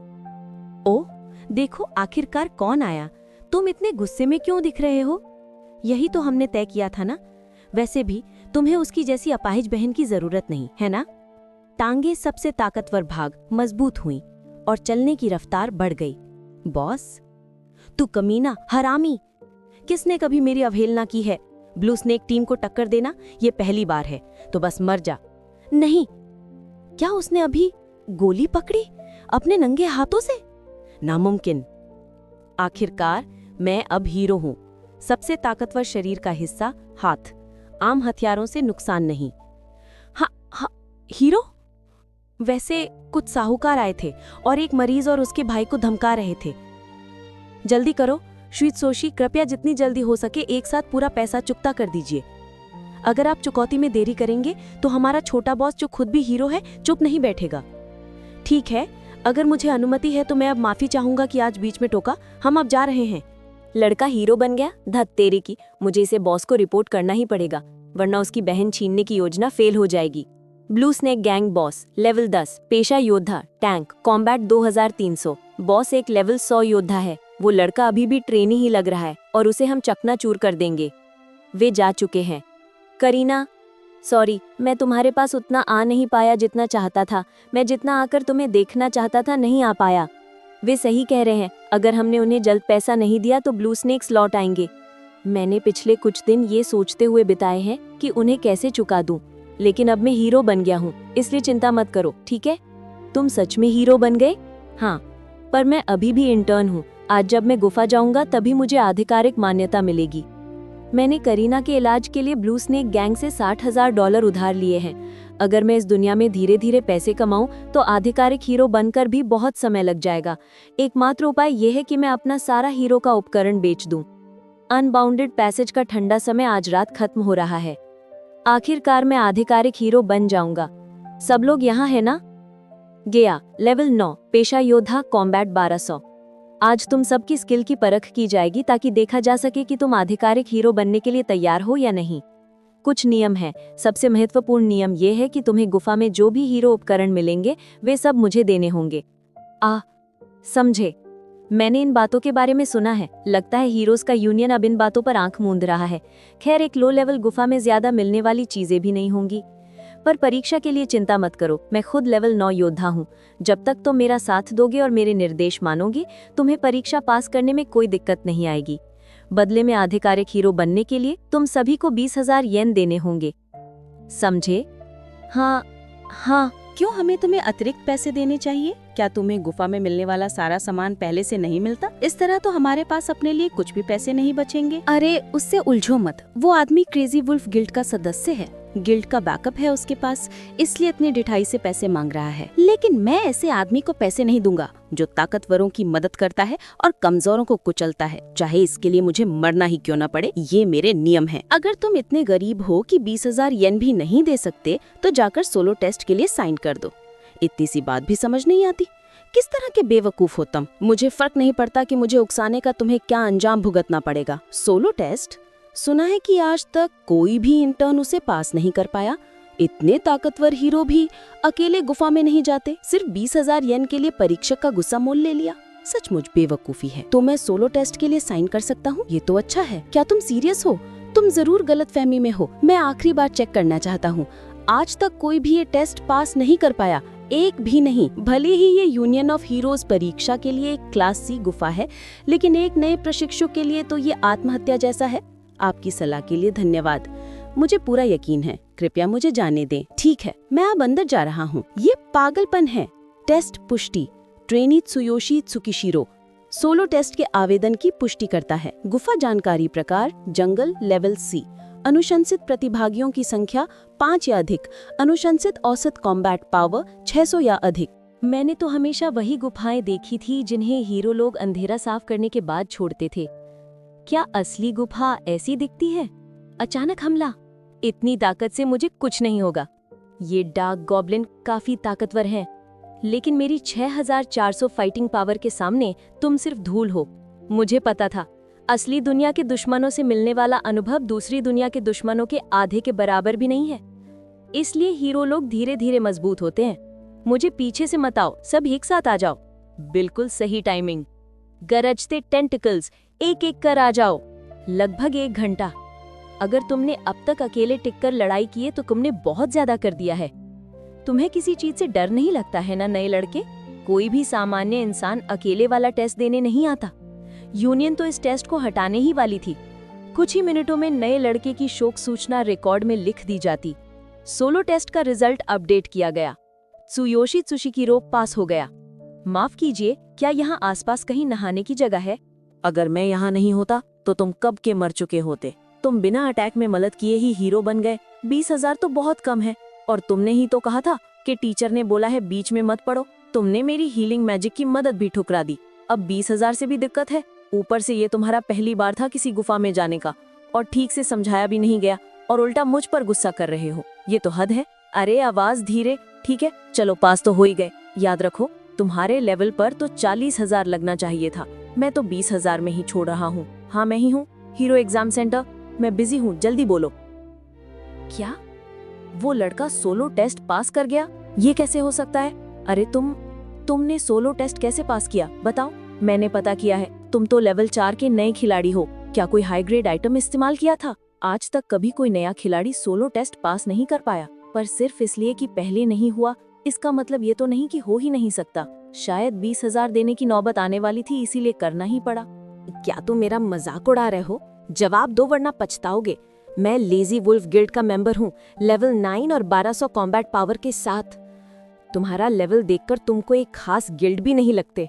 E: ओ देखो, आखिरकार कौन आया। तुम इतने गुस्से में क्यों दिख रहे हो? यही तो हमने तय किया था ना। वैसे भी तुम्हें उसकी जैसी अपाहिज बहन की जरूरत नहीं है ना। टांगे सबसे ताकतवर भाग मजबूत हुई और चलने की रफ्तार बढ़ गई। बॉस, तू कमीना, हरामी। किसने कभी मेरी अवहेलना की है? ब्लू स्नेक टीम को टक्कर देना ये पहली बार है, तो बस मर जा। नहीं, क्या उसने अभी गोली पकड़ी अपने नंगे हाथों से? नामुमकिन। आखिरकार मैं अब हीरो हूं। सबसे ताकतवर शरीर का हिस्सा हाथ। आम हथियारों से नुकसान नहीं। हाँ, हीरो? वैसे कुछ साहूकार आए थे और एक मरीज और उसके भाई को धमका रहे थे। जल्दी करो श्रीत्सोशी, कृपया जितनी जल्दी हो सके एक साथ पूरा पैसा चुकता कर दीजिए। अगर आप चुकौती में देरी करेंगे तो हमारा छोटा बॉस, जो खुद भी हीरो है, चुप नहीं बैठेगा। ठीक है, अगर मुझे अनुमति है तो मैं अब माफी चाहूंगा कि आज बीच में टोका। हम अब जा रहे हैं।
A: लड़का हीरो बन गया? धत तेरी की, मुझे इसे बॉस को रिपोर्ट करना ही पड़ेगा, वरना उसकी बहन छीनने की योजना फेल हो जाएगी। Blue snake gang boss, level 10, पेशा योद्धा, टैंक, कॉम्बैट 2300। बॉस एक लेवल 100 योद्धा है। वो लड़का अभी भी ट्रेनी ही लग रहा है और उसे हम चकनाचूर कर देंगे। वे जा चुके हैं। करीना, सॉरी, मैं तुम्हारे पास उतना आ नहीं पाया जितना चाहता था। मैं जितना आकर तुम्हें देखना चाहता था नहीं आ पाया। वे सही कह रहे हैं, अगर हमने उन्हें जल्द पैसा नहीं दिया तो ब्लू स्नेक्स लौट आएंगे। मैंने पिछले कुछ दिन ये सोचते हुए बिताए हैं कि उन्हें कैसे चुका दूं। लेकिन अब मैं हीरो बन गया हूँ, इसलिए चिंता मत करो, ठीक है? तुम सच में हीरो बन गए? हाँ, पर मैं अभी भी इंटर्न हूँ। आज जब मैं गुफा जाऊंगा तभी मुझे आधिकारिक मान्यता मिलेगी। मैंने करीना के इलाज के लिए ब्लू स्नेक गैंग से $60,000 उधार लिए हैं। अगर मैं इस दुनिया में धीरे धीरे पैसे कमाऊं तो आधिकारिक हीरो बनकर भी बहुत समय लग जाएगा। एकमात्र उपाय यह है कि मैं अपना सारा हीरो का उपकरण बेच दूं। अनबाउंडेड पैसेज का ठंडा समय आज रात खत्म हो रहा है। आखिरकार मैं आधिकारिक हीरो बन जाऊंगा। सब लोग यहाँ है ना? गया लेवल 9 पेशा योद्धा कॉम्बैट 1200। आज तुम सबकी स्किल की परख की जाएगी ताकि देखा जा सके कि तुम आधिकारिक हीरो बनने के लिए तैयार हो या नहीं। कुछ नियम हैं। सबसे महत्वपूर्ण नियम यह है कि तुम्हें गुफा में जो भी हीरो उपकरण मिलेंगे वे सब मुझे देने होंगे। समझे? मैंने इन बातों के बारे में सुना है। लगता है हीरोज का यूनियन अब इन बातों पर आंख मूंद रहा है। खैर, एक लो लेवल गुफा में ज्यादा मिलने वाली चीजें भी नहीं होंगी। पर परीक्षा के लिए चिंता मत करो, मैं खुद लेवल 9 योद्धा हूँ। जब तक तुम मेरा साथ दोगे और मेरे निर्देश मानोगे, तुम्हें परीक्षा पास करने में कोई दिक्कत नहीं आएगी। बदले में आधिकारिक हीरो बनने के लिए तुम सभी को 20,000 येन देने होंगे। समझे?
C: हाँ। क्यों हमें तुम्हें अतिरिक्त पैसे देने चाहिए? क्या तुम्हें गुफा में मिलने वाला सारा सामान पहले से नहीं मिलता? इस तरह तो हमारे पास अपने लिए कुछ भी पैसे नहीं बचेंगे। अरे उससे उलझो मत, वो आदमी क्रेजी वुल्फ गिल्ड का सदस्य है। गिल्ड का बैकअप है उसके पास, इसलिए इतनी ढिठाई से पैसे मांग रहा है। लेकिन मैं ऐसे आदमी को पैसे नहीं दूंगा जो ताकतवरों की मदद करता है और कमजोरों को कुचलता है, चाहे इसके लिए मुझे मरना ही क्यों न पड़े। ये मेरे नियम हैं। अगर तुम इतने गरीब हो कि 20,000 येन भी नहीं दे सकते तो जाकर सोलो टेस्ट के लिए साइन कर दो। इतनी सी बात भी समझ नहीं आती? किस तरह के बेवकूफ हो तुम? मुझे फर्क नहीं पड़ता कि मुझे उकसाने का तुम्हें क्या अंजाम भुगतना पड़ेगा। Solo test? सुना है कि आज तक कोई भी इंटर्न उसे पास नहीं कर पाया। इतने ताकतवर हीरो भी अकेले गुफा में नहीं जाते। सिर्फ 20,000 येन के लिए परीक्षक का गुस्सा मोल ले लिया। सचमुच बेवकूफी है। तो मैं सोलो टेस्ट के लिए साइन कर सकता हूँ? ये तो अच्छा है। क्या तुम सीरियस हो? तुम जरूर गलतफहमी में हो। मैं आखिरी बार चेक करना चाहता हूँ। आज तक कोई भी ये टेस्ट पास नहीं कर पाया, एक भी नहीं। भले ही ये यूनियन ऑफ हीरोज परीक्षा के लिए एक क्लास सी गुफा है, लेकिन एक नए प्रशिक्षु के लिए तो ये आत्महत्या जैसा है। आपकी सलाह के लिए धन्यवाद। मुझे पूरा यकीन है। कृपया मुझे जाने दें। ठीक है, मैं अब अंदर जा रहा हूँ। ये पागलपन है। टेस्ट पुष्टि। ट्रेनी त्सुयोशी त्सुकिशिरो सोलो टेस्ट के आवेदन की पुष्टि करता है। गुफा जानकारी प्रकार जंगल लेवल सी। अनुशंसित प्रतिभागियों की संख्या 5 या अधिक। अनुशंसित औसत कॉम्बैट पावर 600 या अधिक।
B: मैंने तो हमेशा वही गुफाएं देखी थी जिन्हें हीरो लोग अंधेरा साफ करने के बाद छोड़ते थे। क्या असली गुफा ऐसी दिखती है? अचानक हमला। इतनी ताकत से मुझे कुछ नहीं होगा। ये डार्क गॉब्लिन काफी ताकतवर हैं, लेकिन मेरी 6400 फाइटिंग पावर के सामने तुम सिर्फ धूल हो। मुझे पता था, असली दुनिया के दुश्मनों से मिलने वाला अनुभव दूसरी दुनिया के दुश्मनों के आधे के बराबर भी नहीं है। इसलिए हीरो लोग धीरे धीरे मजबूत होते हैं। मुझे पीछे से मत आओ, सब एक साथ आ जाओ। बिल्कुल सही टाइमिंग। गरजते टेंटिकल्स एक एक कर आ जाओ। लगभग 1 घंटा। अगर तुमने अब तक अकेले टिककर लड़ाई की है तो तुमने बहुत ज्यादा कर दिया है। तुम्हें किसी चीज से डर नहीं लगता है ना नए लड़के? कोई भी सामान्य इंसान अकेले वाला टेस्ट देने नहीं आता। यूनियन तो इस टेस्ट को हटाने ही वाली थी। कुछ ही मिनटों में नए लड़के की शोक सूचना रिकॉर्ड में लिख दी जाती। सोलो टेस्ट का रिजल्ट अपडेट किया गया। त्सुयोशी त्सुशिकिरो पास हो गया। माफ कीजिए, क्या यहाँ आसपास कहीं नहाने की जगह है?
A: अगर मैं यहाँ नहीं होता तो तुम कब के मर चुके होते। तुम बिना अटैक में मदद किए ही हीरो बन गए। 20,000 तो बहुत कम है। और तुमने ही तो कहा था कि टीचर ने बोला है बीच में मत पड़ो। तुमने मेरी हीलिंग मैजिक की मदद भी ठुकरा दी। अब 20,000 से भी दिक्कत है। ऊपर से ये तुम्हारा पहली बार था किसी गुफा में जाने का, और ठीक से समझाया भी नहीं गया, और उल्टा मुझ पर गुस्सा कर रहे हो। ये तो हद है। अरे आवाज धीरे। ठीक है, चलो पास तो हो ही गए। याद रखो, तुम्हारे लेवल पर तो 40,000 लगना चाहिए था। मैं तो 20,000 में ही छोड़ रहा हूँ। हाँ, मैं ही हूँ, हीरो एग्जाम सेंटर। मैं बिजी हूँ, जल्दी बोलो। क्या वो लड़का सोलो टेस्ट पास कर गया? ये कैसे हो सकता है? अरे तुमने सोलो टेस्ट कैसे पास किया, बताओ। मैंने पता किया है, तुम तो लेवल 4 के नए खिलाड़ी हो। क्या कोई हाई ग्रेड आइटम इस्तेमाल किया था? आज तक कभी कोई नया खिलाड़ी सोलो टेस्ट पास नहीं कर पाया, पर सिर्फ इसलिए कि पहले नहीं हुआ इसका मतलब ये तो नहीं कि हो ही नहीं सकता। शायद 20,000 देने की नौबत आने वाली थी, इसीलिए करना ही पड़ा।
C: क्या तुम मेरा मजाक उड़ा रहे हो? जवाब दो वरना पछताओगे।
A: मैं लेजी वुल्फ गिल्ड का मेंबर हूँ, लेवल 9 और 1200 कॉम्बैट पावर के साथ। तुम्हारा लेवल देखकर तुमको एक खास गिल्ड भी नहीं लगते।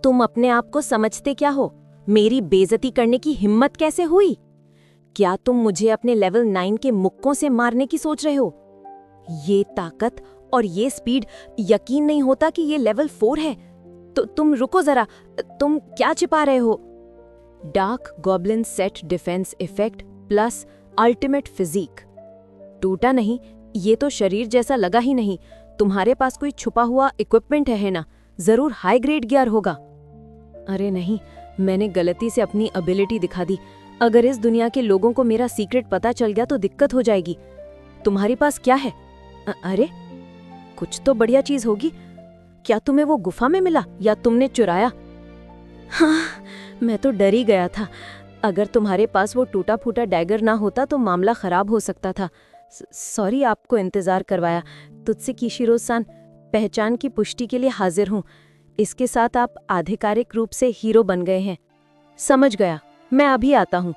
A: तुम अपने आप को समझते क्या हो? मेरी बेइज्जती करने की हिम्मत कैसे हुई? क्या तुम मुझे अपने लेवल 9 के मुक्कों से मारने की सोच रहे हो? ये ताकत और ये स्पीड, यकीन नहीं होता कि ये लेवल 4 है। तो तुम रुको जरा, तुम क्या छिपा रहे हो? Dark goblin set defence effect plus ultimate physique. टूटा नहीं, ये तो शरीर जैसा लगा ही नहीं। तुम्हारे पास कोई छुपा हुआ इक्विपमेंट है ना? जरूर हाई ग्रेड गियर होगा। अरे नहीं, मैंने गलती से अपनी एबिलिटी दिखा दी। अगर इस दुनिया के लोगों को मेरा सीक्रेट पता चल गया तो दिक्कत हो जाएगी। तुम्हारे पास क्या है? अरे कुछ तो बढ़िया चीज होगी। क्या तुम्हें वो गुफा में मिला या तुमने चुराया? हाँ, मैं तो डर ही गया था। अगर तुम्हारे पास वो टूटा फूटा डैगर ना होता तो मामला खराब हो सकता था। सॉरी आपको इंतजार करवाया। तुझसे किशिरो-सान, पहचान की पुष्टि के लिए हाजिर हूँ। इसके साथ आप आधिकारिक रूप से हीरो बन गए हैं। समझ गया, मैं अभी आता हूँ।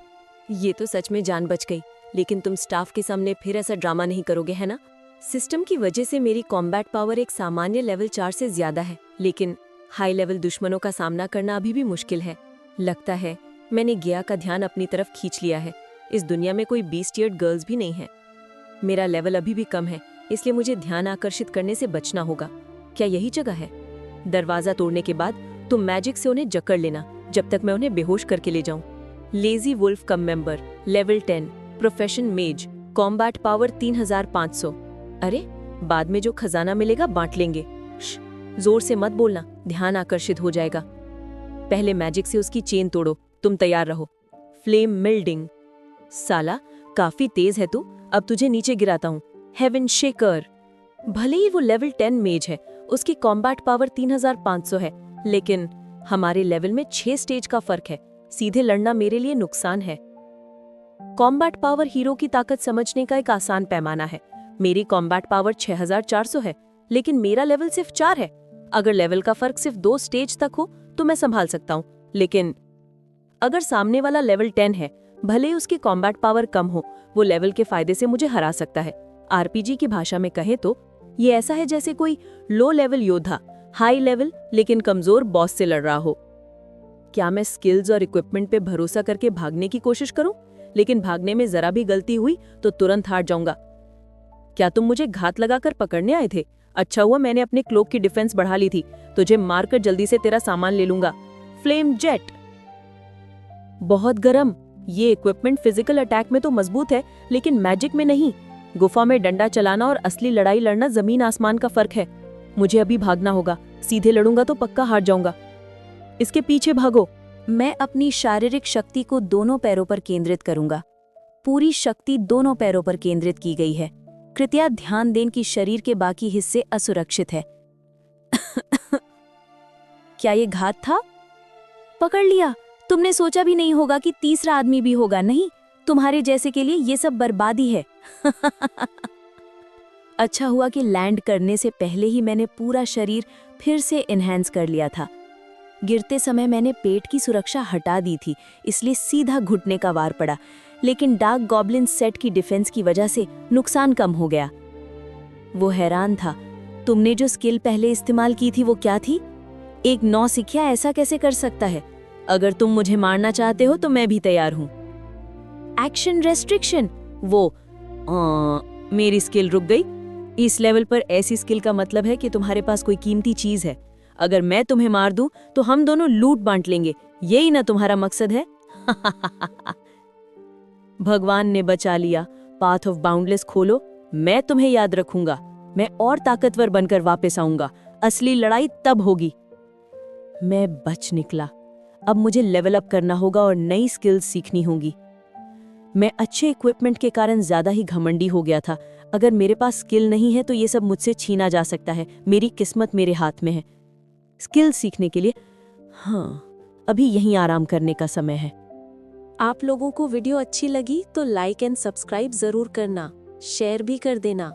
A: ये तो सच में जान बच गई, लेकिन तुम स्टाफ के सामने फिर ऐसा ड्रामा नहीं करोगे, है ना? सिस्टम की वजह से मेरी कॉम्बैट पावर एक सामान्य लेवल 4 से ज्यादा है, लेकिन हाई लेवल दुश्मनों का सामना करना अभी भी मुश्किल है। लगता है मैंने गिया का ध्यान अपनी तरफ खींच लिया है। इस दुनिया में कोई बीस्ट-ईयर्ड गर्ल्स भी नहीं है। मेरा लेवल अभी भी कम है, इसलिए मुझे ध्यान आकर्षित करने से बचना होगा। क्या यही जगह है? दरवाजा तोड़ने के बाद तुम मैजिक से उन्हें जकड़ लेना, जब तक मैं उन्हें बेहोश करके ले जाऊं। लेजी वुल्फ कम मेंबर, लेवल 10, प्रोफेशन मेज, कॉम्बैट पावर 3500। अरे बाद में जो खजाना मिलेगा बांट लेंगे। जोर से मत बोलना, ध्यान आकर्षित हो जाएगा। पहले मैजिक से उसकी चेन तोड़ो। तुम तैयार रहो। फ्लेम मिल्डिंग। साला काफी तेज है तू, अब तुझे नीचे गिराता हूँ। Heaven shaker. भले ही वो लेवल 10 मेज है, उसकी कॉम्बैट पावर 3500 है, लेकिन हमारे लेवल में 6 स्टेज का फर्क है। सीधे लड़ना मेरे लिए नुकसान है। कॉम्बैट पावर हीरो की ताकत समझने का एक आसान पैमाना है। मेरी कॉम्बैट पावर 6400 है, लेकिन मेरा लेवल सिर्फ 4 है। अगर लेवल का फर्क सिर्फ 2 स्टेज तक हो तो मैं संभाल सकता हूँ, लेकिन अगर सामने वाला लेवल 10 है, भले ही उसकी कॉम्बैट पावर कम हो, वो लेवल के फायदे से मुझे हरा सकता है। आरपीजी की भाषा में कहें तो ये ऐसा है जैसे कोई लो लेवल योद्धा हाई लेवल लेकिन कमजोर बॉस से लड़ रहा हो। क्या मैं स्किल्स और इक्विपमेंट पे भरोसा करके भागने की कोशिश करूं, लेकिन भागने में जरा भी गलती हुई तो तुरंत हार जाऊंगा? क्या तुम मुझे घात लगाकर पकड़ने आए थे? अच्छा हुआ मैंने अपने क्लोक की डिफेंस बढ़ा ली थी। तुझे मारकर जल्दी से तेरा सामान ले लूंगा। Flame jet. बहुत गरम। ये इक्विपमेंट फिजिकल अटैक में तो मजबूत है, लेकिन मैजिक में नहीं। गुफा में डंडा चलाना और असली लड़ाई लड़ना जमीन आसमान का फर्क है। मुझे अभी भागना होगा, सीधे लड़ूंगा तो पक्का हार जाऊंगा। इसके पीछे भागो। मैं अपनी शारीरिक शक्ति को दोनों पैरों पर केंद्रित करूंगा। पूरी शक्ति दोनों पैरों पर केंद्रित की गई है। कृपया ध्यान दें कि शरीर के बाकी हिस्से असुरक्षित है। क्या ये घात था? पकड़ लिया। तुमने सोचा भी नहीं होगा कि तीसरा आदमी भी होगा, नहीं? तुम्हारे जैसे के लिए ये सब बर्बादी है। अच्छा हुआ कि लैंड करने से पहले ही मैंने पूरा शरीर फिर से एनहांस कर लिया था। गिरते समय मैंने पेट की सुरक्षा हटा दी थी, इसलिए सीधा घुटने का वार पड़ा, लेकिन डार्क गॉब्लिन सेट की डिफेंस की वजह से नुकसान कम हो गया। वो हैरान था। तुमने जो स्किल पहले इस्तेमाल की थी वो क्या थी? एक नौसिखिया ऐसा कैसे कर सकता है? अगर तुम मुझे मारना चाहते हो तो मैं भी तैयार हूँ। Action restriction. मेरी स्किल रुक गई। इस लेवल पर ऐसी स्किल का मतलब है कि तुम्हारे पास कोई कीमती चीज है। अगर मैं तुम्हें मार दूं तो हम दोनों लूट बांट लेंगे। यही ना तुम्हारा मकसद है? भगवान ने बचा लिया। पाथ ऑफ बाउंडलेस खोलो। मैं तुम्हें याद रखूंगा। मैं और ताकतवर बनकर वापस आऊंगा। असली लड़ाई तब होगी। मैं बच निकला। अब मुझे लेवल अप करना होगा और नई स्किल्स सीखनी होंगी। मैं अच्छे इक्विपमेंट के कारण ज्यादा ही घमंडी हो गया था। अगर मेरे पास स्किल नहीं है तो ये सब मुझसे छीना जा सकता है। मेरी किस्मत मेरे हाथ में है। स्किल सीखने के लिए अभी यहीं आराम करने का समय है।
E: आप लोगों को वीडियो अच्छी लगी तो लाइक एंड सब्सक्राइब जरूर करना, शेयर भी कर देना।